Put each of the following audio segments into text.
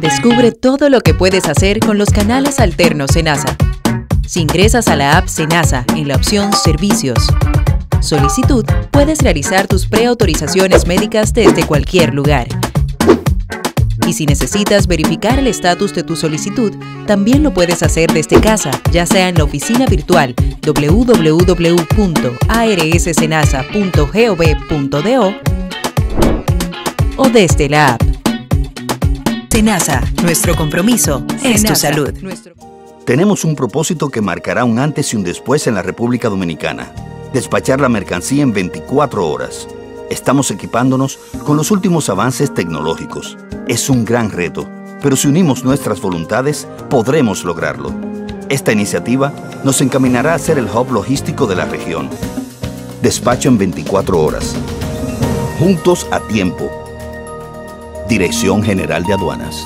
Descubre todo lo que puedes hacer con los canales alternos Senasa. Si ingresas a la app Senasa en la opción Servicios, Solicitud, puedes realizar tus preautorizaciones médicas desde cualquier lugar. Y si necesitas verificar el estatus de tu solicitud, también lo puedes hacer desde casa, ya sea en la oficina virtual www.arssenasa.gov.do o desde la app. Senasa, nuestro compromiso es tu salud. Tenemos un propósito que marcará un antes y un después en la República Dominicana. Despachar la mercancía en 24 horas. Estamos equipándonos con los últimos avances tecnológicos. Es un gran reto, pero si unimos nuestras voluntades, podremos lograrlo. Esta iniciativa nos encaminará a ser el hub logístico de la región. Despacho en 24 horas. Juntos a tiempo. Dirección General de Aduanas.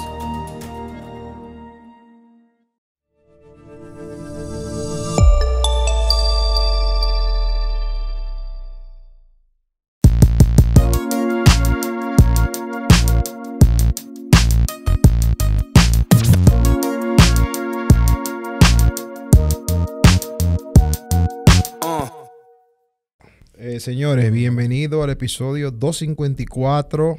Señores, bienvenido al episodio 254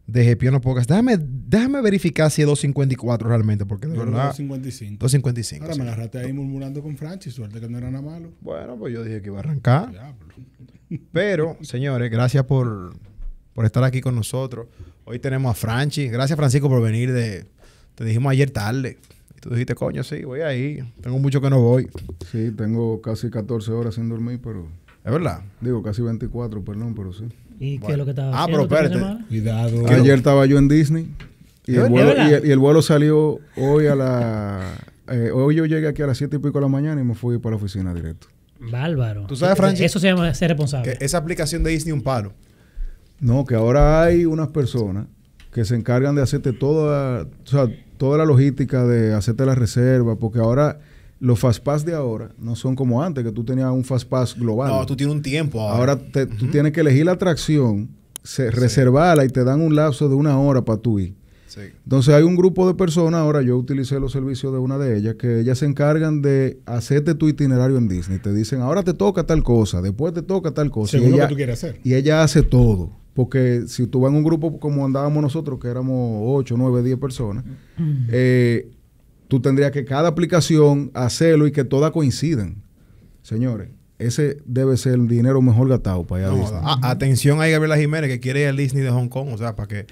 de Gepiono Podcast. Déjame verificar si es 254 realmente, porque de verdad... 255. 255. Ahora sí. me agarraste ahí murmurando con Franchi, suerte que no era nada malo. Bueno, pues yo dije que iba a arrancar. Diablo. Pero, señores, gracias por estar aquí con nosotros. Hoy tenemos a Franchi. Gracias, Francisco, por venir Te dijimos ayer tarde. Y tú dijiste, coño, sí, voy ahí. Tengo mucho que no voy. Sí, tengo casi 14 horas sin dormir, pero... ¿Es verdad? Digo, casi 24, perdón, pero sí. ¿Y qué es lo que estaba pero haciendo? espérate. Cuidado. Ayer estaba yo en Disney y ¿Es el vuelo, verdad? y el vuelo salió hoy a hoy yo llegué aquí a las 7 y pico de la mañana y me fui para la oficina directo. Bárbaro. ¿Tú sabes, Franchi? Eso se llama ser responsable. Que esa aplicación de Disney un palo. No, que ahora hay unas personas que se encargan de hacerte toda la logística de hacerte la reserva, porque ahora... Los Fastpass de ahora no son como antes, que tú tenías un Fastpass global. No, tú tienes un tiempo ahora. Ahora tú tienes que elegir la atracción, reservarla y te dan un lapso de 1 hora para tú ir. Sí. Entonces hay un grupo de personas, ahora yo utilicé los servicios de una de ellas, que ellas se encargan de hacerte tu itinerario en Disney. Te dicen, ahora te toca tal cosa, después te toca tal cosa. Según Y lo ella, que tú quieres hacer. y ella hace todo. Porque si tú vas en un grupo como andábamos nosotros, que éramos 8, 9, 10 personas, tú tendrías que cada aplicación hacerlo y que todas coincidan. Señores, ese debe ser el dinero mejor gastado para allá. No, Disney. atención ahí, Gabriela Jiménez, que quiere ir al Disney de Hong Kong. O sea, para que...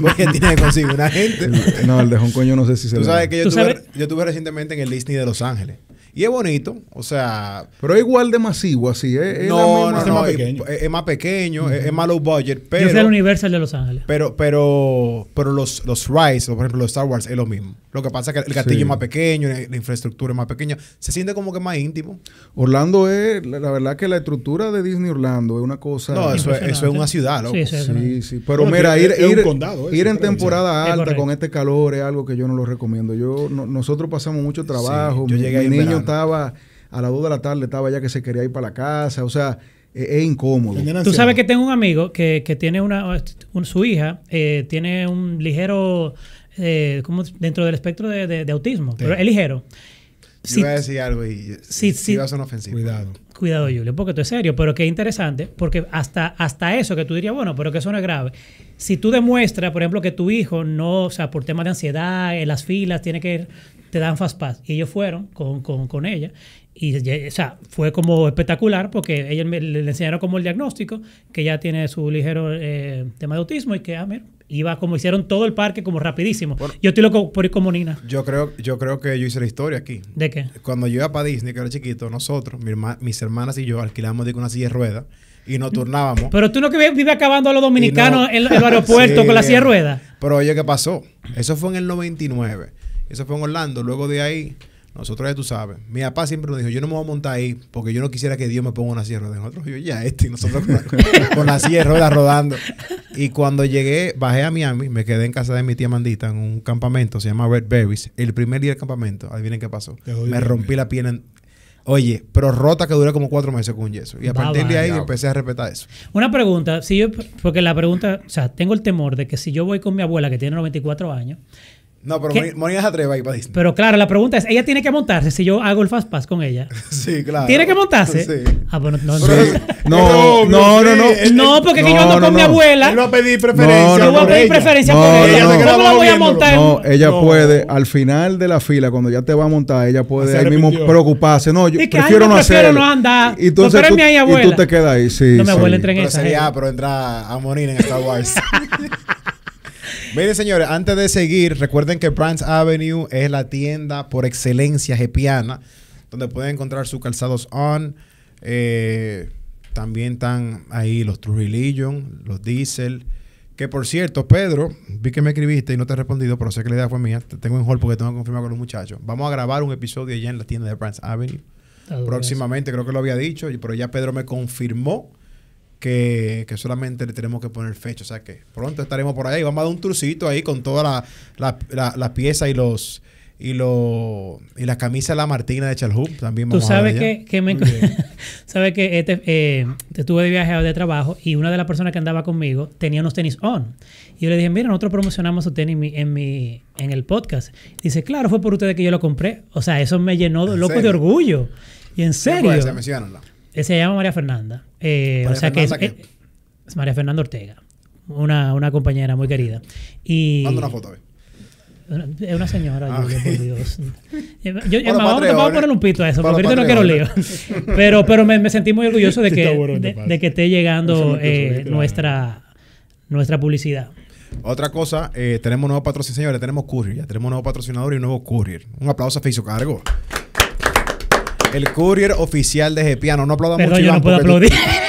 porque tiene que conseguir una gente. No, el de Hong Kong yo no sé si se Tú le sabes da. que yo ¿Tú estuve, sabes? yo estuve recientemente en el Disney de Los Ángeles. Y es bonito. O sea... Pero es igual de masivo así. Es no, la misma- es más pequeño. Es más pequeño, es más low budget. Pero... Yo fui al Universal de Los Ángeles. Pero los rides, o por ejemplo los Star Wars, es lo mismo. Lo que pasa es que el castillo Sí. es más pequeño, la infraestructura es más pequeña. Se siente como que más íntimo. Orlando es, la verdad que la estructura de Disney Orlando es una cosa... No, eso es una ciudad, loco. Sí, eso es una- Sí, sí. Pero Bueno, mira, que es ir un condado, eso, ir en creo, temporada sí. Es alta correcto. con este calor es algo que yo no lo recomiendo. Nosotros pasamos mucho trabajo. yo llegué ahí Mi en niño verano. estaba a las 2 de la tarde, estaba ya que se quería ir para la casa. O sea, es incómodo. Tenían Tú ansiedad. sabes que tengo un amigo que tiene su hija tiene un ligero, como dentro del espectro de autismo, pero es ligero. Yo iba a decir algo y Sí. va a ser ofensivo. Cuidado. Cuidado, Julio, porque esto es serio, pero que interesante, porque hasta eso que tú dirías, bueno, pero que eso no es grave. Si tú demuestras, por ejemplo, que tu hijo no, o sea, por temas de ansiedad, en las filas, tiene que ir, te dan Fastpass. Y ellos fueron con ella. Y, o sea, fue como espectacular porque ellos le enseñaron como el diagnóstico, que ya tiene su ligero tema de autismo y que, mira, iba como hicieron todo el parque como rapidísimo. Bueno. Yo estoy loco por ir como Nina. Yo creo que yo hice la historia aquí. ¿De qué? Cuando yo iba para Disney, que era chiquito, nosotros, mis hermanas y yo, alquilamos una silla de ruedas y nos turnábamos. Pero tú no que vives acabando a los dominicanos Y no- en el aeropuerto Sí. con la silla de ruedas. Pero oye, ¿qué pasó? Eso fue en el 99. Eso fue en Orlando. Luego de ahí, nosotros ya tú sabes. Mi papá siempre nos dijo, yo no me voy a montar ahí porque yo no quisiera que Dios me ponga una silla de ruedas. Nosotros, yo ya y nosotros con la silla de ruedas rodando. Y cuando bajé a Miami, me quedé en casa de mi tía Mandita en un campamento, se llama Red Berries. El primer día del campamento, adivinen qué pasó. Te jodiste Me rompí la pierna Oye, pero rota que duré como 4 meses con un yeso. Y a partir de ahí vaya. empecé a respetar eso. Una pregunta, porque la pregunta, o sea, tengo el temor de que si yo voy con mi abuela que tiene 94 años, No, pero ¿Qué? Moni se atreve ahí para Disney. pero claro, la pregunta es, ¿ella tiene que montarse si yo hago el Fast Pass con ella? Sí, claro. ¿Tiene que montarse? Sí. Ah, bueno, no. No, porque que yo ando con mi abuela. Él va a pedir preferencia. Yo voy a por pedir ella. preferencia No, por no, ella. no. ¿Cómo la voy a montar? No, ella No. puede, al final de la fila, cuando ya te va a montar, ella puede Se ahí mismo arrepintió. preocuparse. No, yo Y que, prefiero ay, no no, prefiero hacerlo. no andar. Y entonces No, pero tú, es mi y abuela. tú te quedas ahí, sí. No, mi abuela sí. entra en Pero esa. sería, pero entra a morir en Star Wars. Miren, señores, antes de seguir, recuerden que Brands Avenue es la tienda por excelencia jepiana, donde pueden encontrar sus calzados On. También están ahí los True Religion, los Diesel. Que por cierto, Pedro, vi que me escribiste y no te he respondido, pero sé que la idea fue mía. Te tengo en hold porque tengo que confirmar con los muchachos. Vamos a grabar un episodio allá en la tienda de Brands Avenue. Próximamente, creo que lo había dicho, pero ya Pedro me confirmó que solamente le tenemos que poner fecha. O sea que pronto estaremos por allá y vamos a dar un trucito ahí con toda la pieza y la camisa de la Martina de Chalhoub. También Tú vamos a sabes ver allá. sabes que estuve de viaje de trabajo y una de las personas que andaba conmigo tenía unos tenis On. Y yo le dije, mira, nosotros promocionamos su tenis en el podcast. Dice, claro, fue por ustedes que yo lo compré. O sea, eso me llenó ¿En loco de serio? orgullo. Y en serio. ¿Cuál es? Menciónala. Se llama María Fernanda. O sea que Fernanda, ¿qué? es María Fernanda Ortega. Una compañera muy querida. Y Manda una foto, a ver. es una señora, Ah, Julio, ok. por Dios. Vamos Vamos a poner un pito a eso, Para porque los ahorita no quiero lío. Patreones. Pero me sentí muy orgulloso de Sí, que, está bueno este de padre. que esté Eso llegando me puso bien, nuestra publicidad. Otra cosa, tenemos un nuevo patrocinador, señores, tenemos Courier. Ya tenemos un nuevo patrocinador y un nuevo Courier. Un aplauso a Feiso Cargo. El Courier oficial de Jepiano. No aplaudan Perdón, mucho, yo Iván, no puedo porque tú- aplaudir.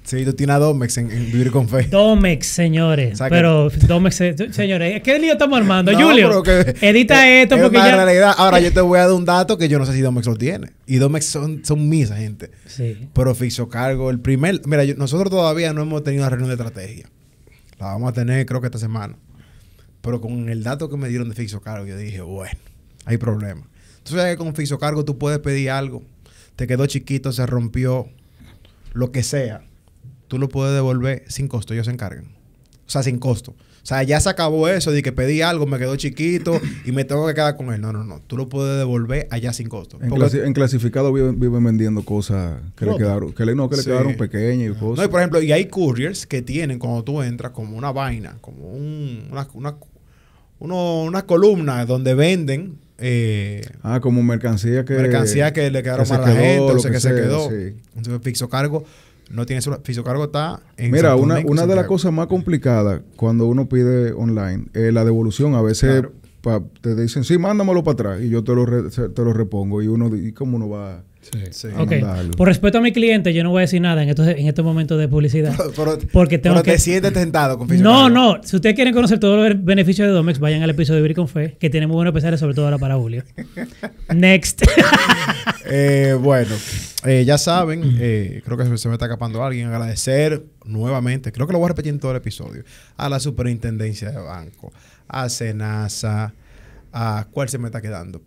Sí, tú tienes a Domex en Vivir con Fe. Domex, señores. O sea que- Pero Domex, señores, ¿qué lío estamos armando? No, Julio, pero que- edita esto es porque una ya... realidad. Ahora yo te voy a dar un dato que yo no sé si Domex lo tiene. Y Domex son mis gente. Sí. Pero Feiso Cargo, el primer... Mira, nosotros todavía no hemos tenido una reunión de estrategia. La vamos a tener creo que esta semana. Pero con el dato que me dieron de Feiso Cargo, yo dije, bueno, hay problema. Tú sabes que con Feiso Cargo tú puedes pedir algo. Te quedó chiquito, se rompió, lo que sea. Tú lo puedes devolver sin costo, ellos se encargan. O sea, sin costo. O sea, ya se acabó eso de que pedí algo, me quedó chiquito y me tengo que quedar con él. No. Tú lo puedes devolver allá sin costo. Porque- En clasificado viven vendiendo cosas que le Ropa. quedaron, le Sí. quedaron pequeñas y No, cosas. y por ejemplo, y hay couriers que tienen cuando tú entras como una vaina, como una columna donde venden Como mercancía que le quedaron se mal a la quedó, gente, lo o sea, que se sea, quedó. sí. Entonces, Feiso Cargo no tiene su... Feiso Cargo está en Mira, Santo una Domingo, de las Santiago. cosas más complicadas cuando uno pide online es la devolución. A veces Claro. te dicen, sí, mándamelo para atrás y yo te lo repongo. Y uno, ¿y cómo uno va Sí. a Ok. mandarlo? Por respeto a mi cliente, yo no voy a decir nada en estos momentos de publicidad. Pero, Porque tengo pero que... te sientes tentado con Feiso No, Cargo. no. Si ustedes quieren conocer todos los beneficios de Domex, vayan al episodio de Vivir con Fe, que tiene muy buenos especiales, sobre todo ahora para Julio. Next. Bueno, ya saben, creo que se me está escapando alguien. Agradecer nuevamente, creo que lo voy a repetir en todo el episodio, a la Superintendencia de Banco, a Senasa, a ¿cuál se me está quedando?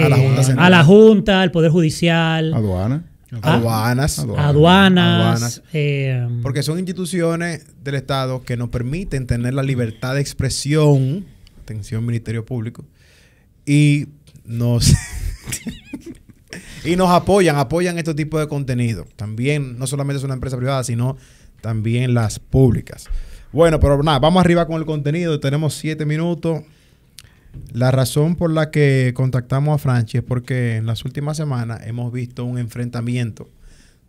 A la Junta Central. A la Junta, al Poder Judicial, Aduana. Aduanas. aduanas. Porque son instituciones del Estado que nos permiten tener la libertad de expresión, atención Ministerio Público, y nos apoyan este tipo de contenido. También, no solamente es una empresa privada, sino también las públicas. Bueno, pero nada, vamos arriba con el contenido. Tenemos 7 minutos. La razón por la que contactamos a Franchi es porque en las últimas semanas hemos visto un enfrentamiento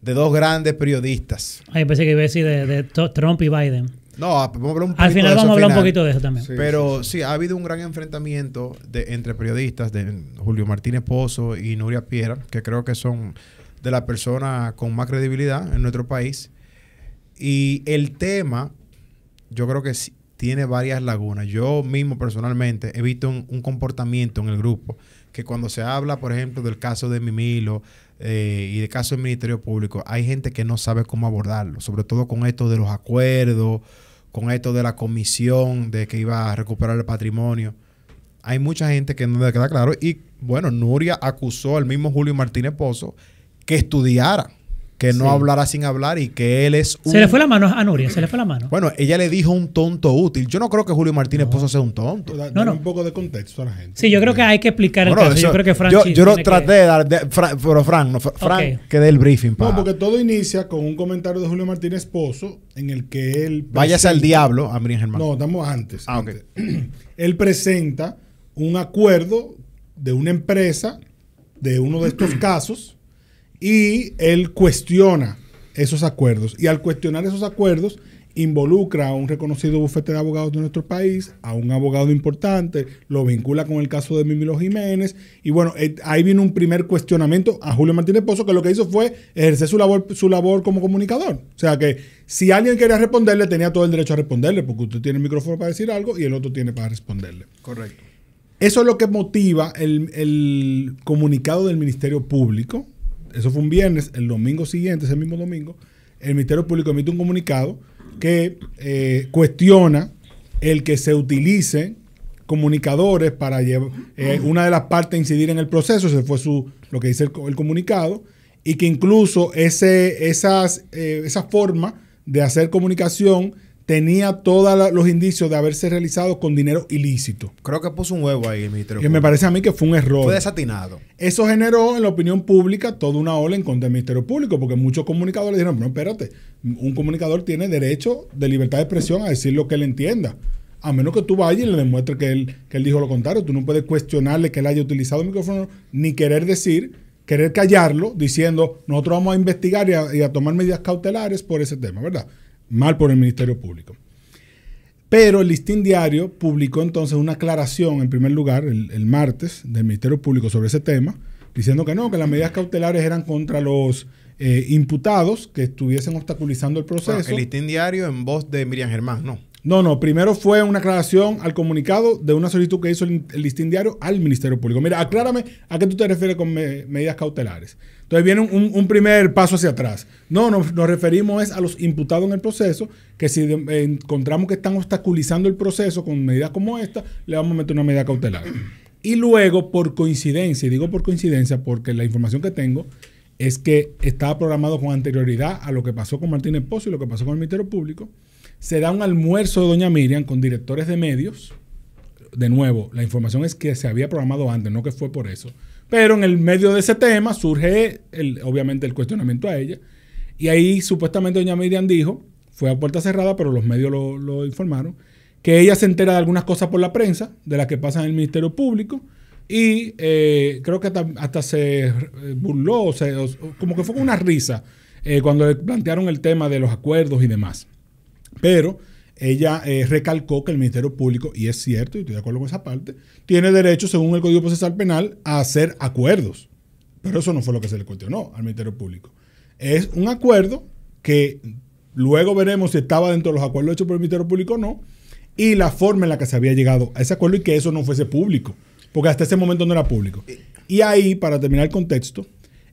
de dos grandes periodistas. Ay, pensé que iba a decir de Trump y Biden. No, vamos a hablar un poquito Al final de eso vamos a hablar un final. poquito de eso también. Sí. Pero sí, ha habido un gran enfrentamiento entre periodistas de Julio Martínez Pozo y Nuria Piera, que creo que son de las personas con más credibilidad en nuestro país. Y el tema, yo creo que sí, tiene varias lagunas. Yo mismo personalmente he visto un comportamiento en el grupo que cuando se habla, por ejemplo, del caso de Mimilo y del caso del Ministerio Público, hay gente que no sabe cómo abordarlo, sobre todo con esto de los acuerdos, con esto de la comisión de que iba a recuperar el patrimonio. Hay mucha gente que no le queda claro y bueno, Nuria acusó al mismo Julio Martínez Pozo que estudiara, que no hablara sin hablar y que él es un... Se le fue la mano a Nuria, se le fue la mano. Bueno, ella le dijo un tonto útil. Yo no creo que Julio Martínez Pozo sea un tonto. Dale un poco de contexto a la gente. Sí, yo creo que hay que explicar el Bueno, caso. eso- Yo creo que Franchi yo lo tiene traté que- de dar, pero Frank, Ok. que dé el briefing para... No, porque todo inicia con un comentario de Julio Martínez Pozo en el que él... Váyase al presenta- diablo, a Miriam Germán. No, estamos antes. Ah, ok. antes. Él presenta un acuerdo de una empresa de uno de estos casos y él cuestiona esos acuerdos. Y al cuestionar esos acuerdos, involucra a un reconocido bufete de abogados de nuestro país, a un abogado importante, lo vincula con el caso de Mimilo Jiménez. Y bueno, ahí viene un primer cuestionamiento a Julio Martínez Pozo, que lo que hizo fue ejercer su labor como comunicador. O sea que si alguien quería responderle, tenía todo el derecho a responderle, porque usted tiene el micrófono para decir algo y el otro tiene para responderle. Correcto. Eso es lo que motiva el comunicado del Ministerio Público. Eso fue un viernes. El domingo siguiente, ese mismo domingo, el Ministerio Público emite un comunicado que cuestiona el que se utilicen comunicadores para llevar una de las partes a incidir en el proceso. Ese fue lo que dice el comunicado. Y que incluso esa forma de hacer comunicación tenía todos los indicios de haberse realizado con dinero ilícito. Creo que puso un huevo ahí el Ministerio Que me Público. parece a mí que fue un error. Fue desatinado. Eso generó en la opinión pública toda una ola en contra del Ministerio Público, porque muchos comunicadores dijeron, no, espérate, un comunicador tiene derecho de libertad de expresión a decir lo que él entienda. A menos que tú vayas y le demuestres que él dijo lo contrario. Tú no puedes cuestionarle que él haya utilizado el micrófono, ni querer callarlo, diciendo, nosotros vamos a investigar y a tomar medidas cautelares por ese tema, ¿verdad? Mal por el Ministerio Público. Pero el Listín Diario publicó entonces una aclaración, en primer lugar, el martes, del Ministerio Público sobre ese tema, diciendo que no, que las medidas cautelares eran contra los imputados que estuviesen obstaculizando el proceso. Bueno, el Listín Diario en voz de Miriam Germán, ¿no? No, primero fue una aclaración al comunicado de una solicitud que hizo el Listín Diario al Ministerio Público. Mira, aclárame a qué tú te refieres con medidas cautelares. Entonces viene un primer paso hacia atrás. Nos referimos a los imputados en el proceso, que si encontramos que están obstaculizando el proceso con medidas como esta, le vamos a meter una medida cautelar. Y luego, por coincidencia, y digo por coincidencia porque la información que tengo es que estaba programado con anterioridad a lo que pasó con Martínez Pozo y lo que pasó con el Ministerio Público, se da un almuerzo de doña Miriam con directores de medios. De nuevo, la información es que se había programado antes, no que fue por eso. Pero en el medio de ese tema surge, obviamente, el cuestionamiento a ella. Y ahí, supuestamente, doña Miriam dijo, fue a puerta cerrada, pero los medios lo informaron, que ella se entera de algunas cosas por la prensa, de las que pasan en el Ministerio Público, y creo que hasta se burló, como que fue con una risa, cuando le plantearon el tema de los acuerdos y demás. Pero ella recalcó que el Ministerio Público, y es cierto, y estoy de acuerdo con esa parte, tiene derecho, según el Código Procesal Penal, a hacer acuerdos. Pero eso no fue lo que se le cuestionó al Ministerio Público. Es un acuerdo que luego veremos si estaba dentro de los acuerdos hechos por el Ministerio Público o no, y la forma en la que se había llegado a ese acuerdo y que eso no fuese público, porque hasta ese momento no era público. Y ahí, para terminar el contexto,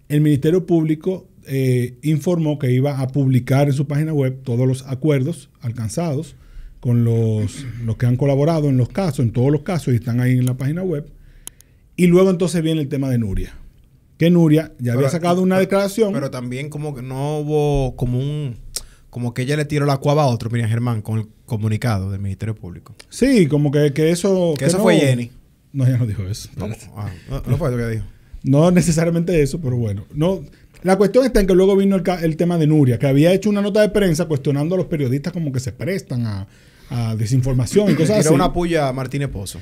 el Ministerio Público informó que iba a publicar en su página web todos los acuerdos alcanzados con los que han colaborado en los casos, en todos los casos, y están ahí en la página web. Y luego entonces viene el tema de Nuria. Que Nuria ya había sacado una declaración. Pero también como que no hubo como que ella le tiró la cuava a otro, Miriam Germán, con el comunicado del Ministerio Público. Sí, como que eso... Que eso no, fue Jenny. No, ella no dijo eso. No fue lo que dijo. No necesariamente eso, pero bueno. No, la cuestión está en que luego vino el tema de Nuria, que había hecho una nota de prensa cuestionando a los periodistas como que se prestan a desinformación y cosas así. Tiró una puya a Martínez Pozo.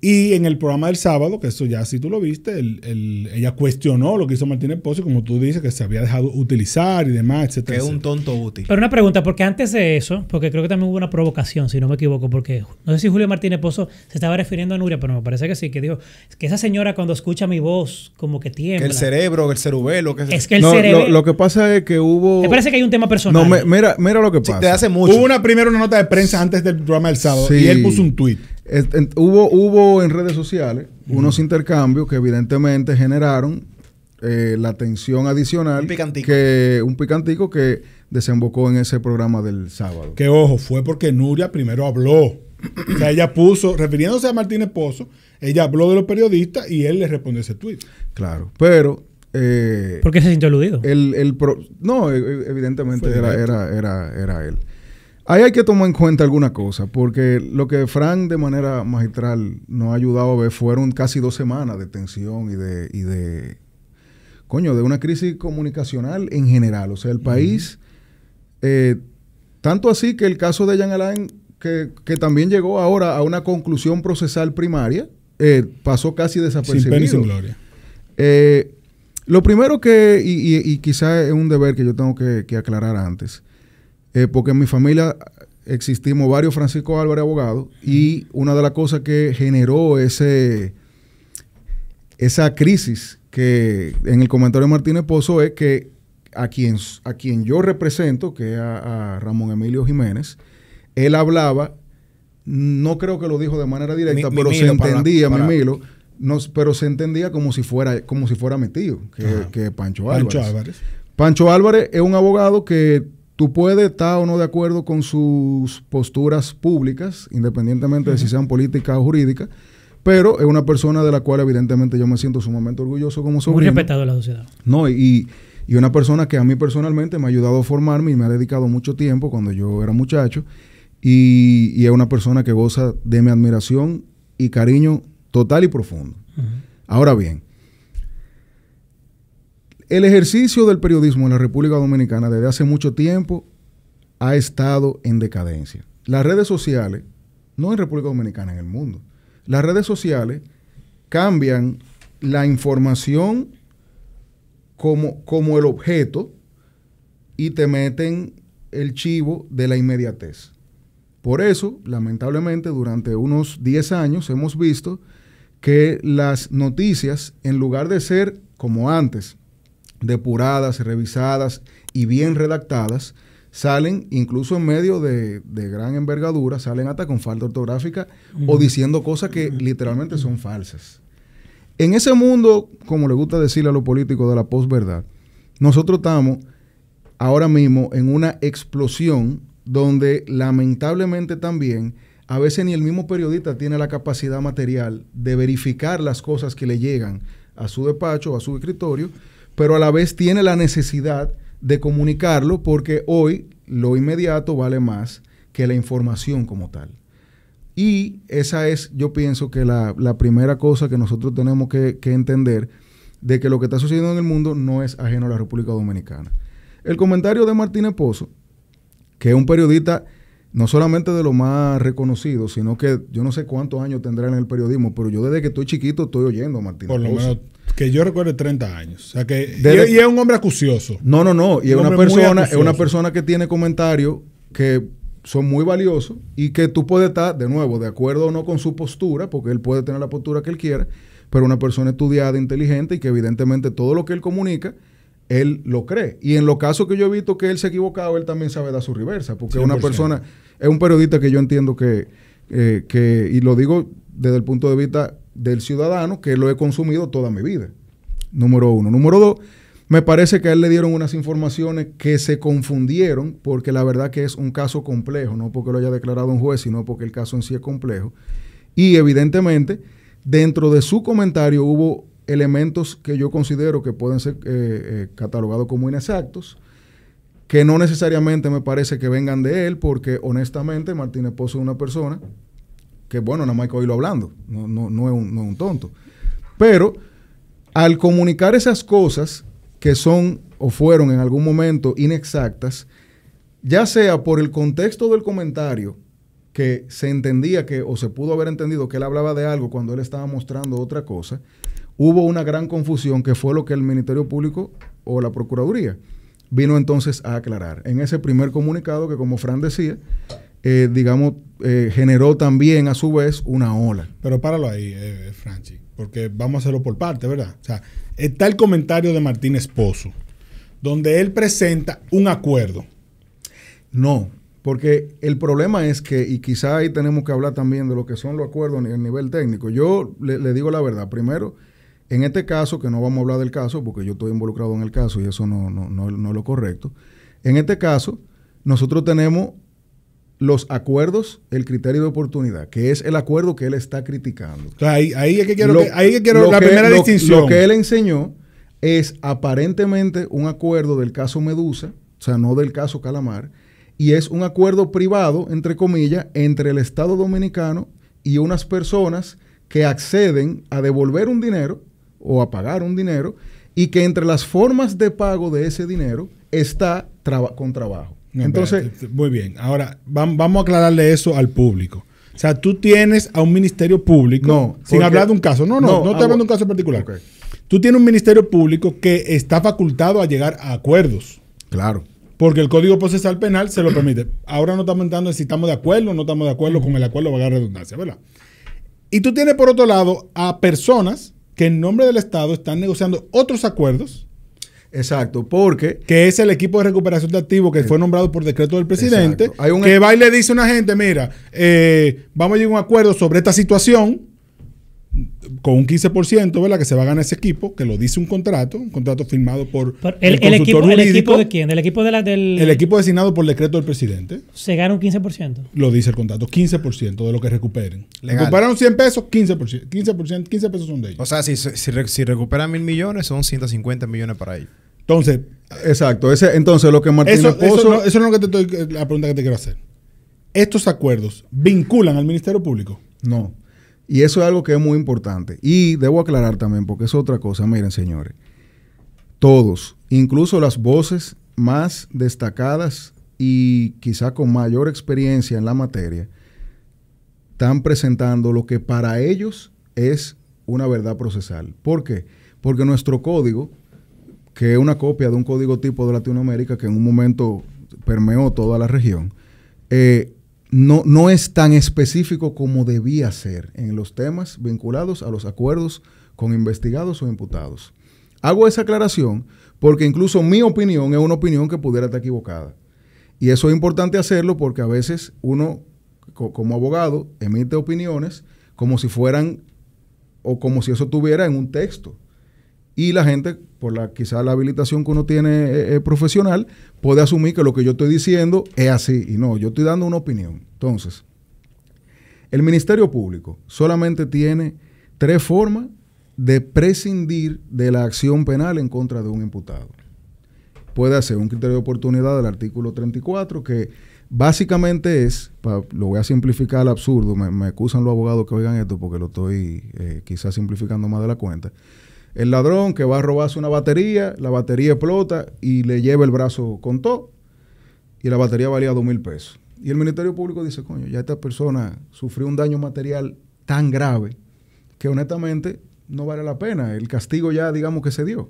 Y en el programa del sábado, que eso ya si tú lo viste, ella cuestionó lo que hizo Martínez Pozo, como tú dices, que se había dejado utilizar y demás, etcétera. Que es un tonto útil. Pero una pregunta, porque antes de eso, porque creo que también hubo una provocación, si no me equivoco, porque no sé si Julio Martínez Pozo se estaba refiriendo a Nuria, pero me parece que sí, que dijo, que esa señora cuando escucha mi voz, como que tiembla. Que el cerebro, el cerubelo. Es que el No, cerebro... lo que pasa es que hubo... ¿Te parece que hay un tema personal? No, mira lo que pasa. Sí, de hace mucho. Hubo primero una nota de prensa antes del programa del sábado Sí. y él puso un tuit. Hubo en redes sociales unos intercambios que evidentemente generaron la tensión adicional. Un picantico que desembocó en ese programa del sábado. Que ojo, fue porque Nuria primero habló O sea, ella puso, refiriéndose a Martínez Pozo, ella habló de los periodistas y él le respondió ese tuit. Claro, pero... ¿Por qué se sintió aludido? No, evidentemente era él. Ahí hay que tomar en cuenta alguna cosa, porque lo que Frank de manera magistral nos ha ayudado a ver fueron casi 2 semanas de tensión y de una crisis comunicacional en general. O sea, el país, tanto así que el caso de Jean Alain, que también llegó ahora a una conclusión procesal primaria, pasó casi desapercibido. Sin pena y sin gloria. Lo primero que, y quizá es un deber que yo tengo que aclarar antes, porque en mi familia existimos varios Francisco Álvarez abogados, y una de las cosas que generó esa crisis que en el comentario de Martínez Pozo es que a quien yo represento, que es a Ramón Emilio Jiménez, él hablaba, no creo que lo dijo de manera directa, pero se entendía, Mimilo, pero se entendía como si fuera mi tío, que Pancho Álvarez. Pancho Álvarez es un abogado que tú puedes estar o no de acuerdo con sus posturas públicas, independientemente de si sean políticas o jurídicas, pero es una persona de la cual evidentemente yo me siento sumamente orgulloso como sobrino. Muy respetado en la sociedad. No, y una persona que a mí personalmente me ha ayudado a formarme y me ha dedicado mucho tiempo cuando yo era muchacho, y es una persona que goza de mi admiración y cariño total y profundo. Ahora bien, el ejercicio del periodismo en la República Dominicana desde hace mucho tiempo ha estado en decadencia. Las redes sociales, no en República Dominicana, en el mundo, las redes sociales cambian la información como el objeto y te meten el chivo de la inmediatez. Por eso, lamentablemente, durante unos 10 años hemos visto que las noticias, en lugar de ser como antes, depuradas, revisadas y bien redactadas, salen incluso en medio de gran envergadura, salen hasta con falta ortográfica o diciendo cosas que literalmente son falsas. En ese mundo, como le gusta decirle a los políticos de la posverdad, nosotros estamos ahora mismo en una explosión donde lamentablemente también a veces ni el mismo periodista tiene la capacidad material de verificar las cosas que le llegan a su despacho o a su escritorio, pero a la vez tiene la necesidad de comunicarlo porque hoy lo inmediato vale más que la información como tal. Y esa es, yo pienso que la primera cosa que nosotros tenemos que entender, de que lo que está sucediendo en el mundo no es ajeno a la República Dominicana. El comentario de Martínez Pozo, que es un periodista no solamente de lo más reconocido, sino que yo no sé cuántos años tendrá en el periodismo, pero yo desde que estoy chiquito estoy oyendo a Martínez Pozo. Por lo menos que yo recuerde 30 años. O sea que, y es un hombre acucioso. No. Y es una persona que tiene comentarios que son muy valiosos y que tú puedes estar, de nuevo, de acuerdo o no con su postura, porque él puede tener la postura que él quiera, pero una persona estudiada, inteligente y que evidentemente todo lo que él comunica, él lo cree. Y en los casos que yo he visto que él se ha equivocado, él también sabe dar su reversa, porque es una persona, es un periodista que yo entiendo que, y lo digo desde el punto de vista del ciudadano, que lo he consumido toda mi vida. Número 1. Número 2, me parece que a él le dieron unas informaciones que se confundieron, porque la verdad que es un caso complejo, no porque lo haya declarado un juez, sino porque el caso en sí es complejo. Y evidentemente, dentro de su comentario hubo elementos que yo considero que pueden ser catalogados como inexactos, que no necesariamente me parece que vengan de él, porque honestamente Martínez Pozo es una persona que, bueno, nada más hay que oírlo hablando, no es un tonto. Pero al comunicar esas cosas que son o fueron en algún momento inexactas, ya sea por el contexto del comentario, que se entendía que, o se pudo haber entendido que él hablaba de algo cuando él estaba mostrando otra cosa, hubo una gran confusión que fue lo que el Ministerio Público o la Procuraduría vino entonces a aclarar. En ese primer comunicado que, como Fran decía, generó también a su vez una ola. Pero páralo ahí, Franchi, porque vamos a hacerlo por parte, ¿verdad? O sea, está el comentario de Martínez Pozo, donde él presenta un acuerdo. No, porque el problema es que, y quizá ahí tenemos que hablar también de lo que son los acuerdos a nivel técnico. Yo le digo la verdad. Primero, en este caso, que no vamos a hablar del caso, porque yo estoy involucrado en el caso y eso no es lo correcto. En este caso, nosotros tenemos los acuerdos, el criterio de oportunidad, que es el acuerdo que él está criticando. Ahí es que quiero, la primera distinción. Lo que él enseñó es aparentemente un acuerdo del caso Medusa, o sea, no del caso Calamar, y es un acuerdo privado, entre comillas, entre el Estado Dominicano y unas personas que acceden a devolver un dinero o a pagar un dinero, y que entre las formas de pago de ese dinero está con trabajo. Entonces, muy bien. Ahora, vamos a aclararle eso al público. O sea, tú tienes a un ministerio público, sin hablar de un caso. No estoy hablando de un caso en particular. Okay. Tú tienes un ministerio público que está facultado a llegar a acuerdos. Claro. Porque el Código Procesal Penal se lo permite. Ahora no estamos entrando en si estamos de acuerdo o no estamos de acuerdo con el acuerdo, valga la redundancia, ¿verdad? Y tú tienes, por otro lado, a personas que en nombre del Estado están negociando otros acuerdos. Exacto, porque... Que es el equipo de recuperación de activos que fue nombrado por decreto del presidente. Hay que va y le dice a una gente, mira, vamos a llegar a un acuerdo sobre esta situación con un 15%, ¿verdad? Que se va a ganar ese equipo, que lo dice un contrato firmado por el equipo de quién, del equipo del el equipo designado por decreto del presidente. Se gana un 15%. Lo dice el contrato, 15% de lo que recuperen. Legal. Recuperaron 100 pesos, 15%, 15 pesos son de ellos. O sea, si recuperan 1.000 millones, son 150 millones para ellos. Entonces, exacto. Entonces, lo que Martínez Pozo... Eso es lo que la pregunta que te quiero hacer. ¿Estos acuerdos vinculan al Ministerio Público? No. Y eso es algo que es muy importante. Y debo aclarar también, porque es otra cosa. Miren, señores. Todos, incluso las voces más destacadas y quizá con mayor experiencia en la materia, están presentando lo que para ellos es una verdad procesal. ¿Por qué? Porque nuestro código, que es una copia de un código tipo de Latinoamérica que en un momento permeó toda la región, no es tan específico como debía ser en los temas vinculados a los acuerdos con investigados o imputados. Hago esa aclaración porque incluso mi opinión es una opinión que pudiera estar equivocada. Y eso es importante hacerlo porque a veces uno, como abogado, emite opiniones como si fueran o como si eso estuviera en un texto. Y la gente, por quizá la habilitación que uno tiene profesional, puede asumir que lo que yo estoy diciendo es así. Y no, yo estoy dando una opinión. Entonces, el Ministerio Público solamente tiene 3 formas de prescindir de la acción penal en contra de un imputado. Puede hacer un criterio de oportunidad del artículo 34, que básicamente es, lo voy a simplificar al absurdo, me excusan los abogados que oigan esto porque lo estoy quizás simplificando más de la cuenta. El ladrón que va a robarse una batería, la batería explota y le lleva el brazo con todo, y la batería valía 2,000 pesos. Y el Ministerio Público dice, coño, ya esta persona sufrió un daño material tan grave que honestamente no vale la pena. El castigo ya, digamos, que se dio.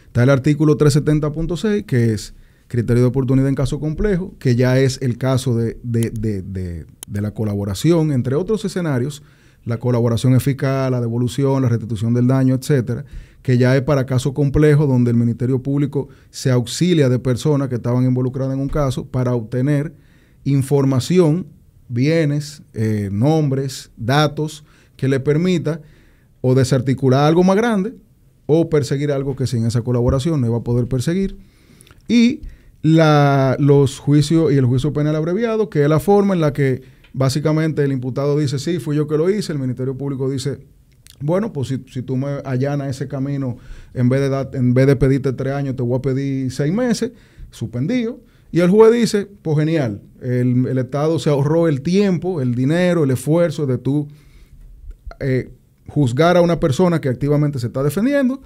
Está el artículo 370.6, que es criterio de oportunidad en caso complejo, que ya es el caso de la colaboración, entre otros escenarios, la colaboración eficaz, la devolución, la restitución del daño, etcétera, que ya es para casos complejos donde el Ministerio Público se auxilia de personas que estaban involucradas en un caso para obtener información, bienes, nombres, datos, que le permita o desarticular algo más grande o perseguir algo que sin esa colaboración no iba a poder perseguir. Y los juicios y el juicio penal abreviado, que es la forma en la que básicamente el imputado dice, sí, fui yo que lo hice, el Ministerio Público dice, bueno, pues si tú me allanas ese camino, en vez de pedirte 3 años, te voy a pedir 6 meses, suspendido. Y el juez dice, pues genial, el Estado se ahorró el tiempo, el dinero, el esfuerzo de tú juzgar a una persona que activamente se está defendiendo.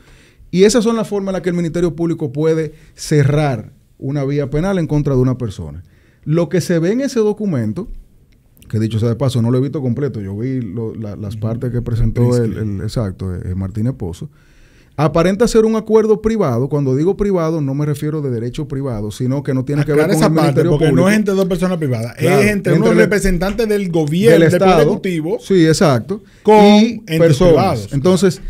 Y esas son las formas en las que el Ministerio Público puede cerrar una vía penal en contra de una persona. Lo que se ve en ese documento, que dicho sea de paso, no lo he visto completo, yo vi las partes que presentó Martínez Pozo, aparenta ser un acuerdo privado. Cuando digo privado, no me refiero de derecho privado, sino que no tiene que ver con el Ministerio porque Público. No es entre 2 personas privadas, claro, es entre unos representantes del gobierno, del Estado, Ejecutivo, sí, exacto, con personas. Privados. Entonces,